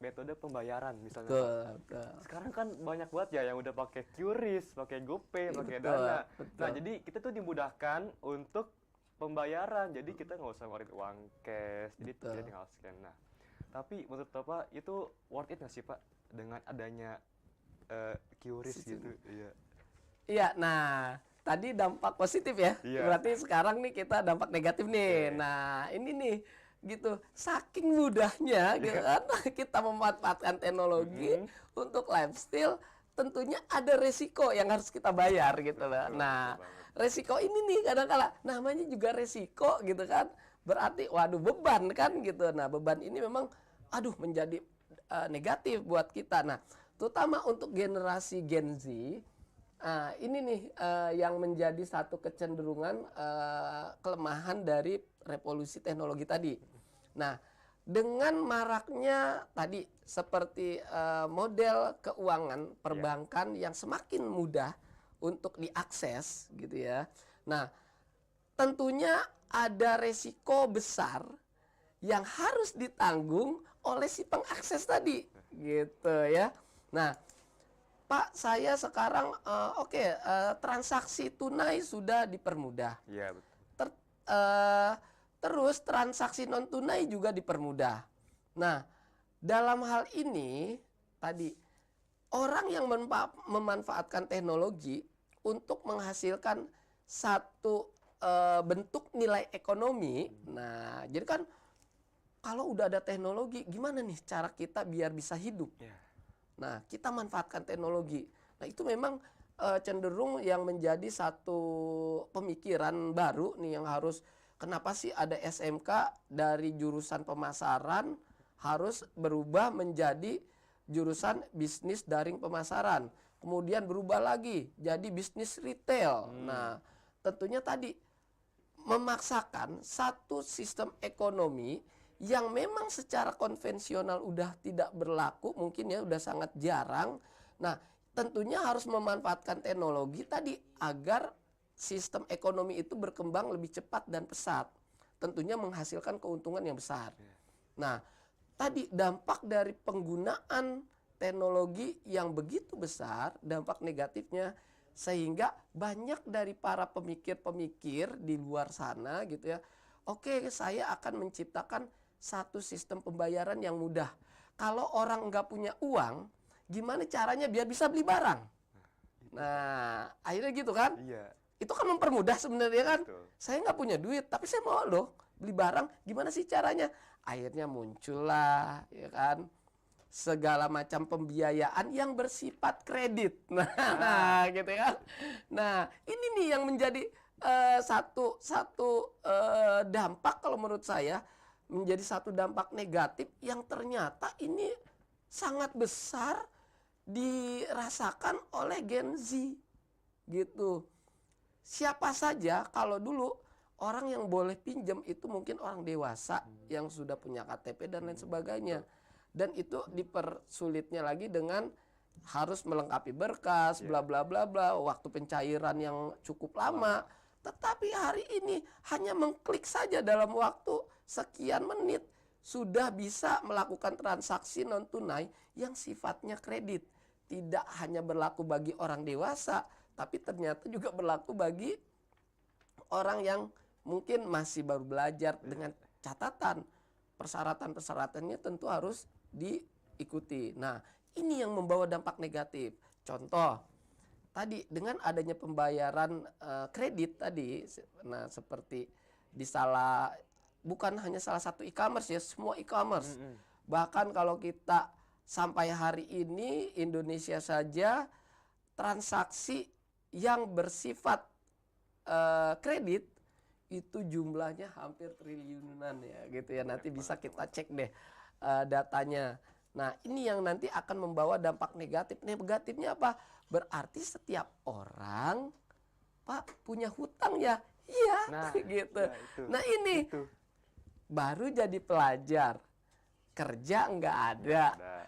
metode pembayaran misalnya. Betul. Sekarang kan banyak banget ya yang udah pakai QRIS, pakai GoPay, pakai Betul, Dana. betul. Nah, jadi kita tuh dimudahkan untuk pembayaran. Jadi kita nggak usah ngeluarin uang cash, jadi Betul. kita tinggal scan. Nah, tapi menurut Bapak itu worth it nggak sih Pak dengan adanya QRIS gitu? Iya. Iya, nah tadi dampak positif ya. Iya. Berarti sekarang nih kita dampak negatif nih. Nah, ini nih gitu. Saking mudahnya gitu kan kita memanfaatkan teknologi untuk lifestyle, tentunya ada resiko yang harus kita bayar gitu loh. Nah, resiko ini nih kadang-kala namanya juga resiko gitu kan. Berarti waduh beban kan gitu. Nah, beban ini memang menjadi negatif buat kita. Nah, terutama untuk generasi Gen Z. Ini nih yang menjadi satu kecenderungan kelemahan dari revolusi teknologi tadi. Nah, dengan maraknya tadi seperti model keuangan perbankan yang semakin mudah untuk diakses gitu ya. Nah, tentunya ada resiko besar yang harus ditanggung oleh si pengakses tadi gitu ya. Nah, Pak, saya sekarang transaksi tunai sudah dipermudah. Iya, betul. Terus transaksi non tunai juga dipermudah. Nah, dalam hal ini tadi orang yang memanfaatkan teknologi untuk menghasilkan satu bentuk nilai ekonomi. Nah, jadi kan kalau udah ada teknologi, gimana nih cara kita biar bisa hidup? Nah, kita manfaatkan teknologi. Nah, itu memang cenderung yang menjadi satu pemikiran baru nih yang harus, kenapa sih ada SMK dari jurusan pemasaran harus berubah menjadi jurusan bisnis daring pemasaran. Kemudian berubah lagi jadi bisnis retail. Nah, tentunya tadi memaksakan satu sistem ekonomi yang memang secara konvensional udah tidak berlaku, mungkin ya udah sangat jarang. Nah, tentunya harus memanfaatkan teknologi tadi agar sistem ekonomi itu berkembang lebih cepat dan pesat. Tentunya menghasilkan keuntungan yang besar. Nah, tadi dampak dari penggunaan teknologi yang begitu besar, dampak negatifnya sehingga banyak dari para pemikir-pemikir di luar sana gitu ya, oke, saya akan menciptakan satu sistem pembayaran yang mudah. Kalau orang nggak punya uang, gimana caranya biar bisa beli barang? Nah, akhirnya gitu kan? Iya. Itu kan mempermudah sebenarnya kan? Betul. Saya nggak punya duit, tapi saya mau loh beli barang. Gimana sih caranya? Akhirnya muncullah, ya kan? Segala macam pembiayaan yang bersifat kredit. Nah, gitu kan? Nah, ini nih yang menjadi satu dampak kalau menurut saya, menjadi satu dampak negatif yang ternyata ini sangat besar dirasakan oleh Gen Z gitu. Siapa saja kalau dulu orang yang boleh pinjam itu mungkin orang dewasa yang sudah punya KTP dan lain sebagainya. Dan itu dipersulitnya lagi dengan harus melengkapi berkas, bla bla bla bla, waktu pencairan yang cukup lama. Tetapi hari ini hanya mengklik saja dalam waktu sekian menit sudah bisa melakukan transaksi non tunai yang sifatnya kredit. Tidak hanya berlaku bagi orang dewasa, tapi ternyata juga berlaku bagi orang yang mungkin masih baru belajar, dengan catatan persyaratan-persyaratannya tentu harus diikuti. Nah, ini yang membawa dampak negatif. Contoh, tadi dengan adanya pembayaran kredit tadi, nah seperti bukan hanya salah satu e-commerce ya, semua e-commerce. Bahkan kalau kita sampai hari ini Indonesia saja transaksi yang bersifat kredit itu jumlahnya hampir triliunan ya gitu ya. Nanti bisa kita cek deh datanya. Nah, ini yang nanti akan membawa dampak negatif. Negatifnya apa? Berarti setiap orang, Pak, punya hutang ya? Iya, Nah, gitu. ya itu. Nah, ini baru jadi pelajar, kerja nggak ada,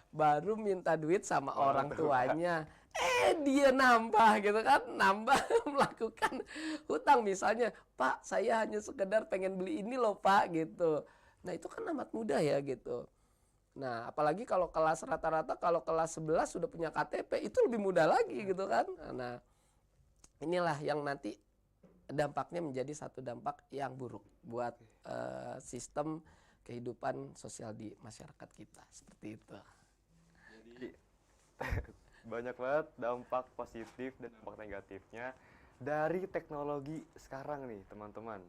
baru minta duit sama orang tuanya. Dia nambah gitu kan, nambah melakukan hutang. Misalnya, Pak, saya hanya sekedar pengen beli ini loh Pak, gitu. Nah, itu kan amat mudah ya gitu. Nah, apalagi kalau kelas rata-rata, kalau kelas 11 sudah punya KTP, itu lebih mudah lagi gitu kan. Nah, inilah yang nanti dampaknya menjadi satu dampak yang buruk buat sistem kehidupan sosial di masyarakat kita. Seperti itu. Jadi banyak banget dampak positif dan dampak negatifnya dari teknologi sekarang nih teman-teman.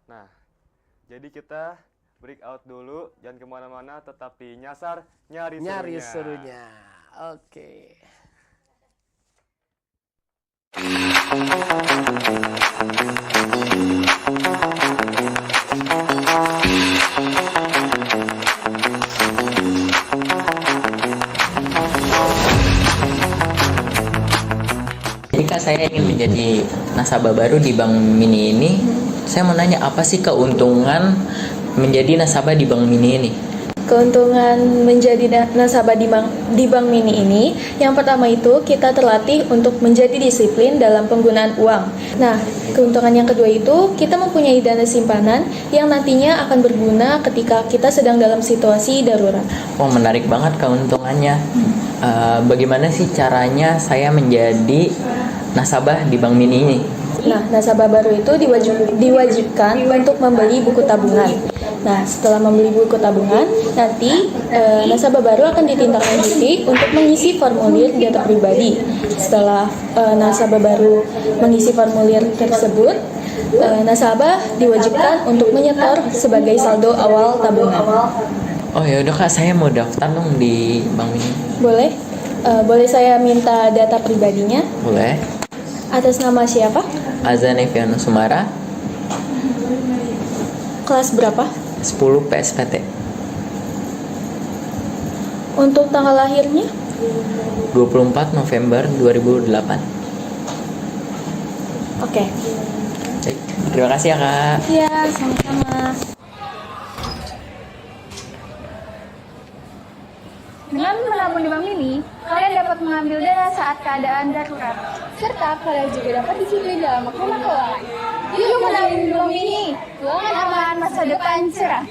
Nah, jadi kita break out dulu, jangan kemana-mana, tetap di Nyasar Nyari Serunya. Nyari Serunya, oke. Jika saya ingin menjadi nasabah baru di Bank Mini ini, saya mau nanya apa sih keuntungan menjadi nasabah di Bank Mini ini? Keuntungan menjadi nasabah di Bank Mini ini, yang pertama itu kita terlatih untuk menjadi disiplin dalam penggunaan uang. Nah, keuntungan yang kedua itu kita mempunyai dana simpanan yang nantinya akan berguna ketika kita sedang dalam situasi darurat. Oh, menarik banget keuntungannya. Bagaimana sih caranya saya menjadi nasabah di Bank Mini ini? Nah, nasabah baru itu diwajibkan untuk membeli buku tabungan. Nah, setelah membeli buku tabungan, nanti nasabah baru akan ditindaklanjuti untuk mengisi formulir data pribadi. Setelah nasabah baru mengisi formulir tersebut, nasabah diwajibkan untuk menyetor sebagai saldo awal tabungan. Oh ya udah Kak, saya mau daftar dong di Bank Mini. Boleh? Boleh saya minta data pribadinya? Boleh. Atas nama siapa? Azan Eviano Sumara. Kelas berapa? 10 PSPT. Untuk tanggal lahirnya? 24 November 2008. Oke. Baik, terima kasih ya Kak. Iya, sama-sama. Dengan menabung di Bank Mini, kalian dapat mengambil dana saat keadaan darurat, serta kalian juga dapat disiplin dalam mengelola keuangan. Yuk menabung di Bank Mini, keuangan aman, masa depan cerah.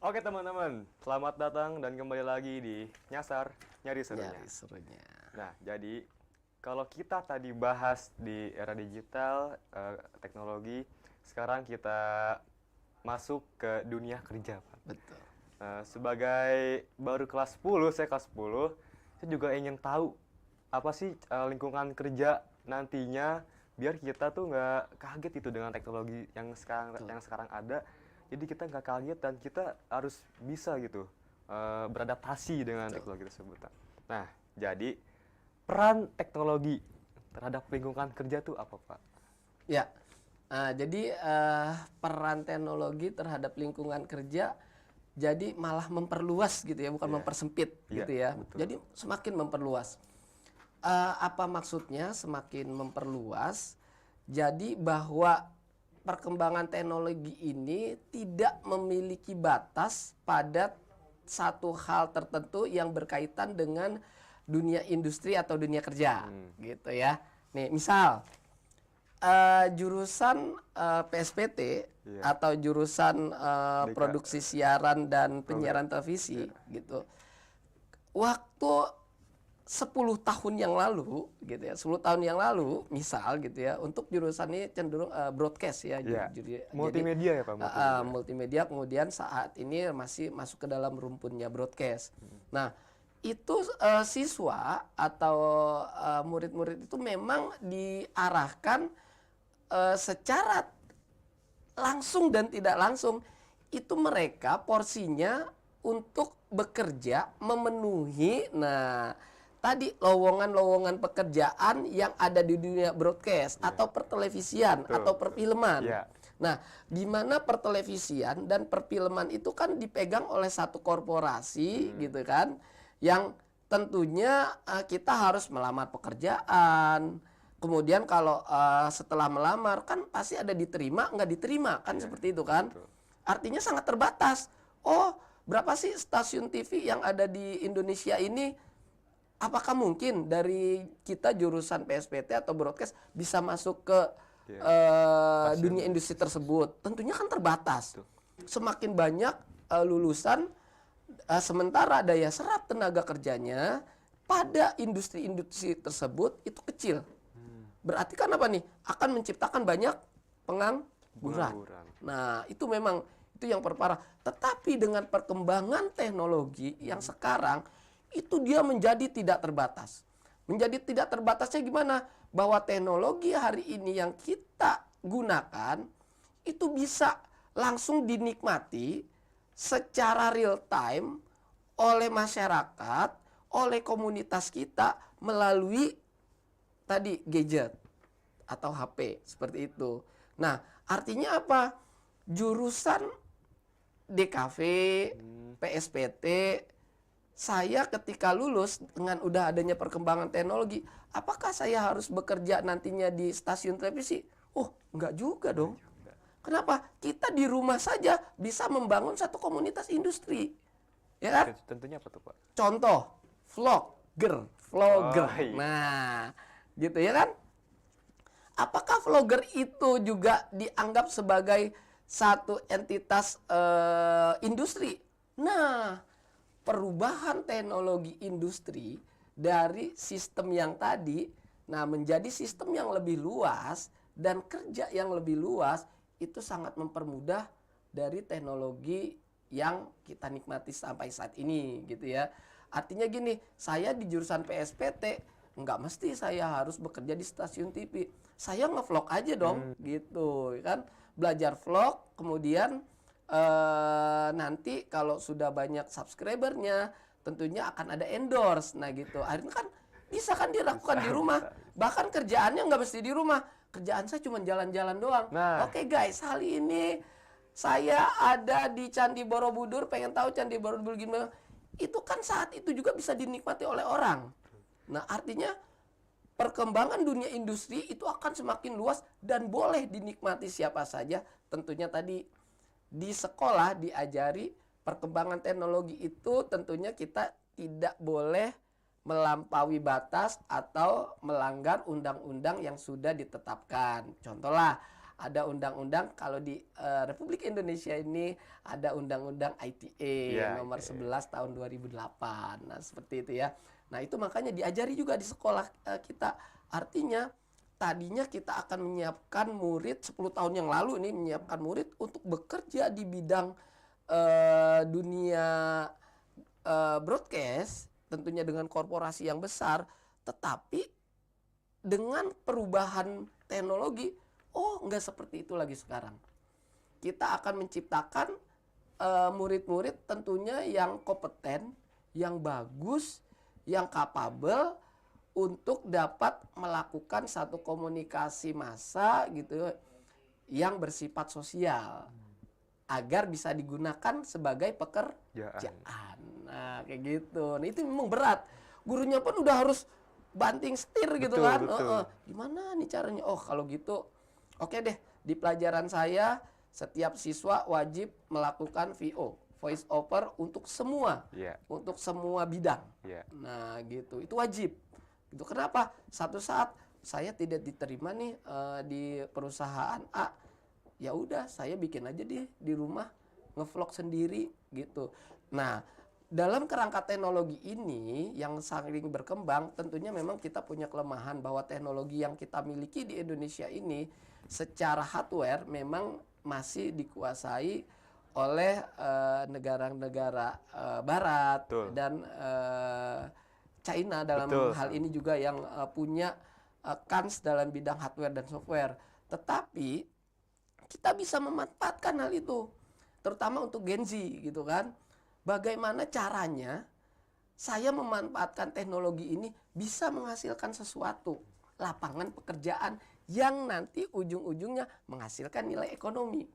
Oke teman-teman, selamat datang dan kembali lagi di Nyasar Nyari Serunya. Nyari Serunya. Nah, jadi kalau kita tadi bahas di era digital, teknologi, sekarang kita masuk ke dunia kerja, Pak. Betul. Sebagai baru kelas 10, saya kelas 10, saya juga ingin tahu apa sih lingkungan kerja nantinya biar kita tuh nggak kaget itu dengan teknologi yang sekarang ada. Jadi kita nggak kaget dan kita harus bisa gitu beradaptasi dengan teknologi tersebut. Nah, jadi peran teknologi terhadap lingkungan kerja tuh apa, Pak? Ya, jadi peran teknologi terhadap lingkungan kerja jadi malah memperluas gitu ya, bukan mempersempit gitu ya. Betul. Jadi semakin memperluas. Apa maksudnya semakin memperluas? Jadi bahwa perkembangan teknologi ini tidak memiliki batas pada satu hal tertentu yang berkaitan dengan dunia industri atau dunia kerja, gitu ya. Nih, misal jurusan PSPT atau jurusan produksi siaran dan penyiaran televisi gitu. Waktu 10 tahun yang lalu gitu ya, 10 tahun yang lalu misal gitu ya, untuk jurusan ini cenderung broadcast ya. Multimedia ya Pak? Multimedia, kemudian saat ini masih masuk ke dalam rumpunnya broadcast. Nah, itu siswa atau murid-murid itu memang diarahkan secara langsung dan tidak langsung, itu mereka porsinya untuk bekerja memenuhi tadi lowongan-lowongan pekerjaan yang ada di dunia broadcast atau pertelevisian atau perfilman. Nah, di mana pertelevisian dan perfilman itu kan dipegang oleh satu korporasi gitu kan, yang tentunya kita harus melamar pekerjaan. Kemudian kalau setelah melamar kan pasti ada diterima, nggak diterima kan, seperti itu kan. Artinya sangat terbatas. Oh, berapa sih stasiun TV yang ada di Indonesia ini? Apakah mungkin dari kita jurusan PSPT atau broadcast bisa masuk ke dunia industri tersebut? Tentunya kan terbatas. Semakin banyak lulusan, sementara daya serap tenaga kerjanya pada industri-industri tersebut itu kecil. Berarti kan apa nih? Akan menciptakan banyak pengangguran. Nah, itu memang itu yang perparah. Tetapi dengan perkembangan teknologi yang sekarang itu dia menjadi tidak terbatas. Menjadi tidak terbatasnya gimana? Bahwa teknologi hari ini yang kita gunakan itu bisa langsung dinikmati secara real time oleh masyarakat, oleh komunitas kita melalui tadi gadget atau HP seperti itu. Nah, artinya apa? Jurusan DKV, PSPT, saya ketika lulus dengan udah adanya perkembangan teknologi, apakah saya harus bekerja nantinya di stasiun televisi? Oh, enggak juga dong. Kenapa? Kita di rumah saja bisa membangun satu komunitas industri. Ya kan? Tentunya apa tuh, Pak? Contoh, vlogger. Nah, gitu ya kan? Apakah vlogger itu juga dianggap sebagai satu entitas industri? Nah, perubahan teknologi industri dari sistem yang tadi, menjadi sistem yang lebih luas dan kerja yang lebih luas, itu sangat mempermudah dari teknologi yang kita nikmati sampai saat ini, gitu ya. Artinya gini, saya di jurusan PSPT, nggak mesti saya harus bekerja di stasiun TV. Saya nge-vlog aja dong, gitu kan. Belajar vlog, kemudian nanti kalau sudah banyak subscribernya, tentunya akan ada endorse. Nah gitu, akhirnya kan bisa kan dilakukan di rumah. Bahkan kerjaannya nggak mesti di rumah. Kerjaan saya cuma jalan-jalan doang. Oke guys, hari ini saya ada di Candi Borobudur, pengen tahu Candi Borobudur gimana. Itu kan saat itu juga bisa dinikmati oleh orang. Nah artinya perkembangan dunia industri itu akan semakin luas dan boleh dinikmati siapa saja. Tentunya tadi di sekolah diajari perkembangan teknologi itu tentunya kita tidak boleh melampaui batas atau melanggar undang-undang yang sudah ditetapkan. Contohlah, ada undang-undang kalau di Republik Indonesia ini ada undang-undang ITE nomor 11 tahun 2008. Nah, seperti itu ya. Nah, itu makanya diajari juga di sekolah kita Artinya tadinya kita akan menyiapkan murid 10 tahun yang lalu ini menyiapkan murid untuk bekerja di bidang dunia broadcast, tentunya dengan korporasi yang besar, tetapi dengan perubahan teknologi, nggak seperti itu lagi sekarang. Kita akan menciptakan murid-murid tentunya yang kompeten, yang bagus, yang capable untuk dapat melakukan satu komunikasi massa gitu yang bersifat sosial agar bisa digunakan sebagai pekerjaan. Nah, kayak gitu. Nah, itu memang berat. Gurunya pun udah harus banting setir gitu kan. Gimana nih caranya? Kalau gitu oke deh, di pelajaran saya setiap siswa wajib melakukan VO, voice over untuk semua. Untuk semua bidang. Nah, gitu. Itu wajib. Itu kenapa? Satu saat saya tidak diterima nih di perusahaan A, ya udah saya bikin aja di rumah ngevlog sendiri gitu. Nah, dalam kerangka teknologi ini yang saling berkembang, tentunya memang kita punya kelemahan bahwa teknologi yang kita miliki di Indonesia ini secara hardware memang masih dikuasai oleh negara-negara Barat dan China dalam hal ini juga yang punya kans dalam bidang hardware dan software. Tetapi kita bisa memanfaatkan hal itu, terutama untuk Gen Z gitu kan. Bagaimana caranya saya memanfaatkan teknologi ini bisa menghasilkan sesuatu, lapangan pekerjaan yang nanti ujung-ujungnya menghasilkan nilai ekonomi,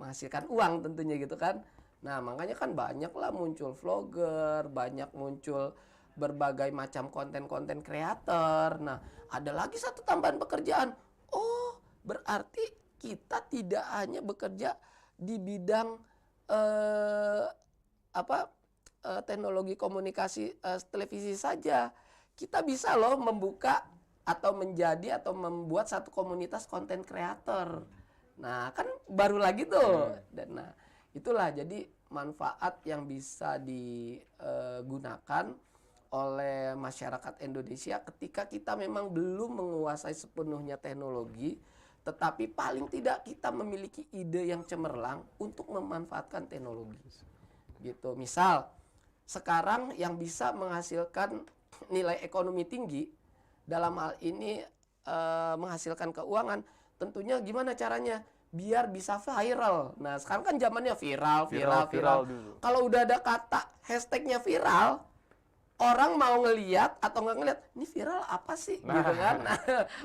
menghasilkan uang tentunya gitu kan. Nah, makanya kan banyak lah muncul vlogger, banyak muncul berbagai macam konten-konten kreator. Nah, ada lagi satu tambahan pekerjaan. Berarti kita tidak hanya bekerja di bidang teknologi komunikasi televisi saja. Kita bisa loh membuka atau menjadi atau membuat satu komunitas konten kreator. Nah, kan baru lagi tuh. Dan nah, itulah jadi manfaat yang bisa digunakan oleh masyarakat Indonesia ketika kita memang belum menguasai sepenuhnya teknologi, tetapi paling tidak kita memiliki ide yang cemerlang untuk memanfaatkan teknologi. Gitu. Misal, sekarang yang bisa menghasilkan nilai ekonomi tinggi, dalam hal ini menghasilkan keuangan, tentunya gimana caranya? Biar bisa viral. Nah, sekarang kan zamannya viral. Kalau udah ada kata hashtagnya viral, orang mau ngeliat atau nggak ngeliat, ini viral apa sih, gitu kan? Nah,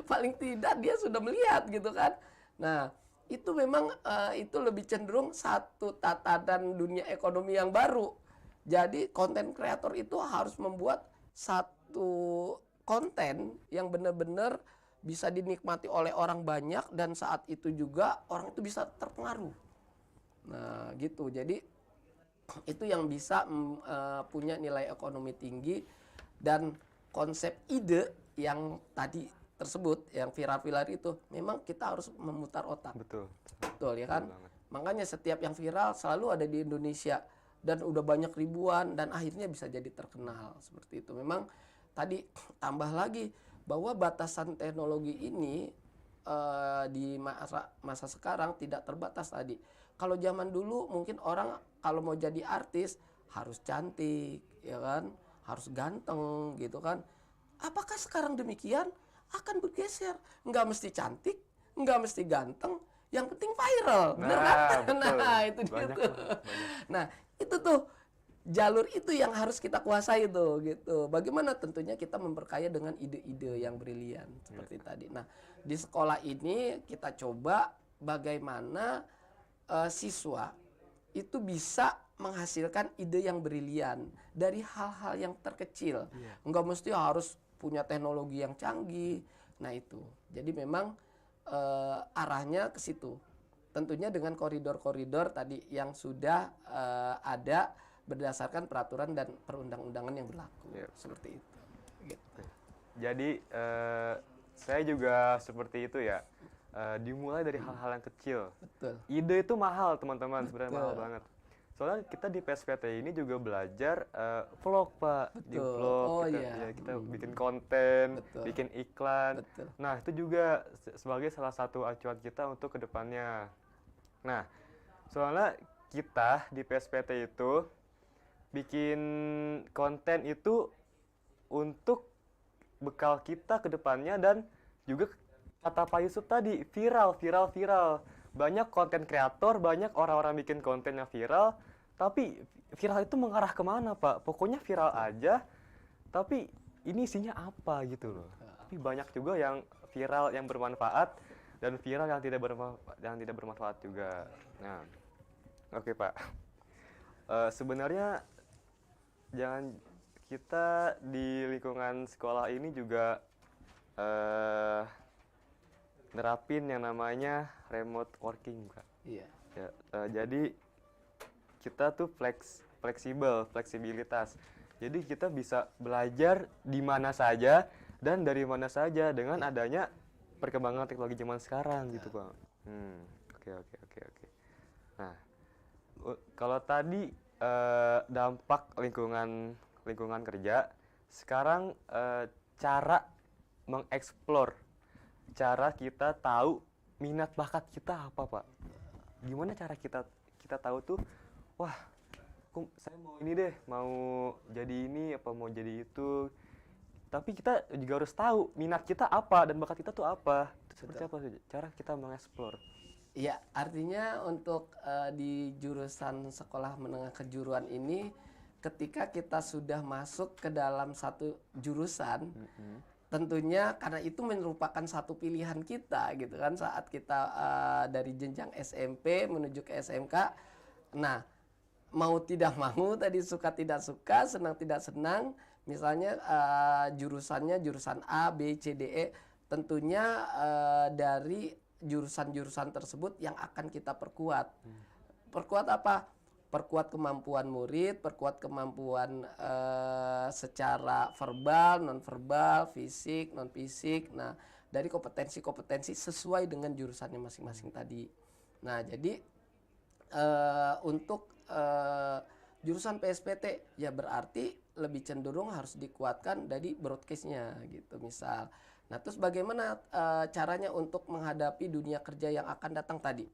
paling tidak dia sudah melihat, gitu kan? Nah, itu memang itu lebih cenderung satu tatanan dunia ekonomi yang baru. Jadi konten kreator itu harus membuat satu konten yang benar-benar bisa dinikmati oleh orang banyak dan saat itu juga orang itu bisa terpengaruh. Nah, gitu. Jadi itu yang bisa punya nilai ekonomi tinggi dan konsep ide yang tadi tersebut yang viral-viral itu memang kita harus memutar otak. Betul ya kan? Makanya setiap yang viral selalu ada di Indonesia dan udah banyak ribuan dan akhirnya bisa jadi terkenal seperti itu. Memang tadi tambah lagi bahwa batasan teknologi ini di masa sekarang tidak terbatas tadi. Kalau zaman dulu mungkin orang kalau mau jadi artis harus cantik, ya kan, harus ganteng, gitu kan. Apakah sekarang demikian? Akan bergeser. Nggak mesti cantik, nggak mesti ganteng, yang penting viral, bener kan? Nah, itu dia tuh. Nah, itu tuh jalur itu yang harus kita kuasai tuh, gitu. Bagaimana tentunya kita memperkaya dengan ide-ide yang brilian seperti tadi. Nah, di sekolah ini kita coba bagaimana siswa itu bisa menghasilkan ide yang brilian dari hal-hal yang terkecil. Enggak mesti harus punya teknologi yang canggih. Nah, itu. Jadi memang arahnya ke situ. Tentunya dengan koridor-koridor tadi yang sudah ada berdasarkan peraturan dan perundang-undangan yang berlaku. Seperti itu. Gitu. Jadi saya juga seperti itu ya. Dimulai dari hal-hal yang kecil. Betul. Ide itu mahal, teman-teman, sebenarnya mahal banget. Soalnya kita di PSPT ini juga belajar vlog, Pak. Di Betul. vlog Oh, kita, iya. ya, kita bikin konten, Betul. bikin iklan. Betul. Nah, itu juga sebagai salah satu acuan kita untuk kedepannya. Nah, soalnya kita di PSPT itu bikin konten itu untuk bekal kita ke depannya, dan juga kata Pak Yusuf tadi, viral. Banyak konten kreator, banyak orang-orang bikin konten yang viral, tapi viral itu mengarah kemana, Pak? Pokoknya viral aja, tapi ini isinya apa gitu loh. Tapi banyak juga yang viral yang bermanfaat, dan viral yang tidak bermanfaat juga. Nah, oke Pak. Sebenarnya jangan kita di lingkungan sekolah ini juga nerapin yang namanya remote working, Kak. Iya. Ya, jadi kita tuh fleksibilitas. Jadi kita bisa belajar di mana saja dan dari mana saja dengan adanya perkembangan teknologi zaman sekarang gitu, Pak. Oke. Nah, kalau tadi dampak lingkungan kerja, sekarang cara mengeksplor, cara kita tahu minat bakat kita apa, Pak? Gimana cara kita tahu tuh, wah, saya mau ini deh, mau jadi ini apa mau jadi itu. Tapi kita juga harus tahu minat kita apa dan bakat kita tuh apa. Seperti apa sih cara kita mengeksplor? Iya, artinya untuk di jurusan sekolah menengah kejuruan ini, ketika kita sudah masuk ke dalam satu jurusan, tentunya karena itu merupakan satu pilihan kita gitu kan, saat kita dari jenjang SMP menuju ke SMK. Nah, mau tidak mau tadi, suka tidak suka, senang tidak senang, misalnya jurusannya jurusan A, B, C, D, E, tentunya dari jurusan-jurusan tersebut yang akan kita perkuat. Perkuat apa? Perkuat kemampuan murid, perkuat kemampuan secara verbal, non-verbal, fisik, non-fisik. Nah, dari kompetensi-kompetensi sesuai dengan jurusannya masing-masing tadi. Nah, jadi untuk jurusan PSPT ya berarti lebih cenderung harus dikuatkan dari broadcast-nya gitu misal. Nah, terus bagaimana caranya untuk menghadapi dunia kerja yang akan datang tadi?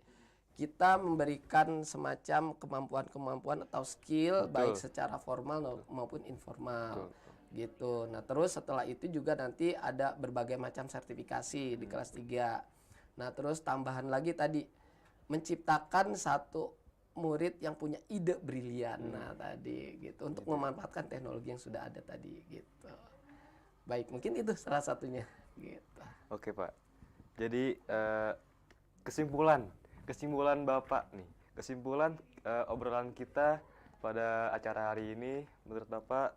Kita memberikan semacam kemampuan-kemampuan atau skill, baik secara formal maupun informal. Gitu. Nah, terus setelah itu juga nanti ada berbagai macam sertifikasi di kelas 3. Nah, terus tambahan lagi tadi, menciptakan satu murid yang punya ide brilian. Nah, tadi gitu, untuk memanfaatkan teknologi yang sudah ada tadi gitu. Baik, mungkin itu salah satunya gitu. Oke, Pak. Jadi kesimpulan Bapak nih, kesimpulan obrolan kita pada acara hari ini, menurut Bapak,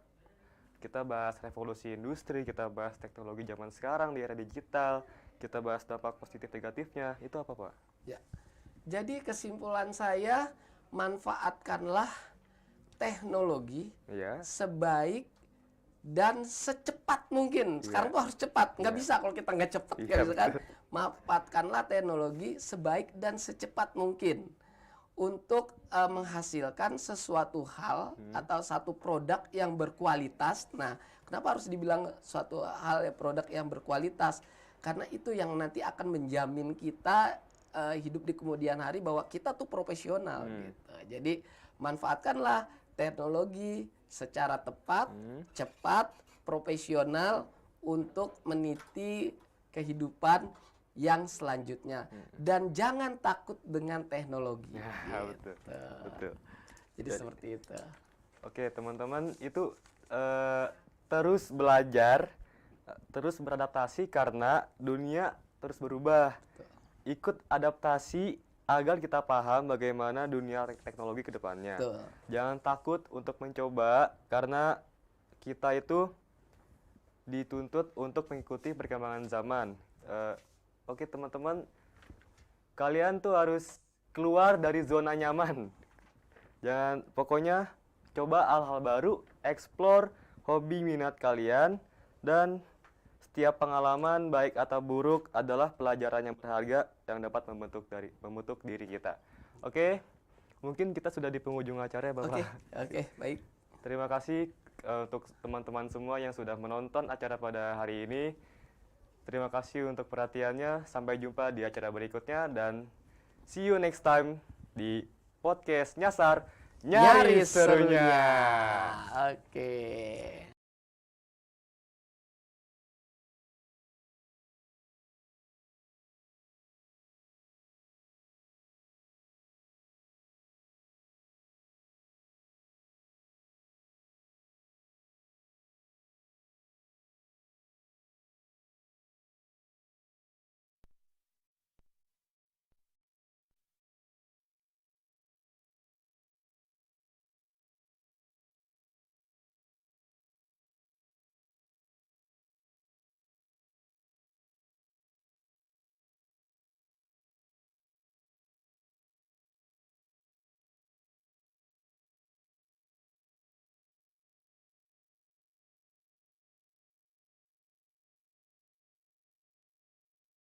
kita bahas revolusi industri, kita bahas teknologi zaman sekarang di era digital, kita bahas dampak positif negatifnya, itu apa, Pak? Ya. Jadi kesimpulan saya, manfaatkanlah teknologi sebaik dan secepat mungkin. Sekarang tuh harus cepat, nggak bisa kalau kita nggak cepat, nggak bisa kan. Manfaatkanlah teknologi sebaik dan secepat mungkin untuk menghasilkan sesuatu hal atau satu produk yang berkualitas. Nah, kenapa harus dibilang suatu hal produk yang berkualitas? Karena itu yang nanti akan menjamin kita hidup di kemudian hari bahwa kita tuh profesional gitu. Jadi manfaatkanlah teknologi secara tepat, cepat, profesional untuk meniti kehidupan yang selanjutnya. Dan jangan takut dengan teknologi. Betul. Jadi seperti itu. Oke, teman-teman, itu terus belajar, terus beradaptasi karena dunia terus berubah. Ikut adaptasi agar kita paham bagaimana dunia teknologi ke depannya. Jangan takut untuk mencoba karena kita itu dituntut untuk mengikuti perkembangan zaman. Oke, teman-teman, kalian tuh harus keluar dari zona nyaman. Jangan, pokoknya coba hal-hal baru, explore hobi minat kalian, dan setiap pengalaman baik atau buruk adalah pelajaran yang berharga yang dapat membentuk diri kita. Oke, mungkin kita sudah di penghujung acara ya Bapak. Oke, baik. Terima kasih untuk teman-teman semua yang sudah menonton acara pada hari ini. Terima kasih untuk perhatiannya. Sampai jumpa di acara berikutnya dan see you next time di podcast Nyasar Nyari Serunya. Oke.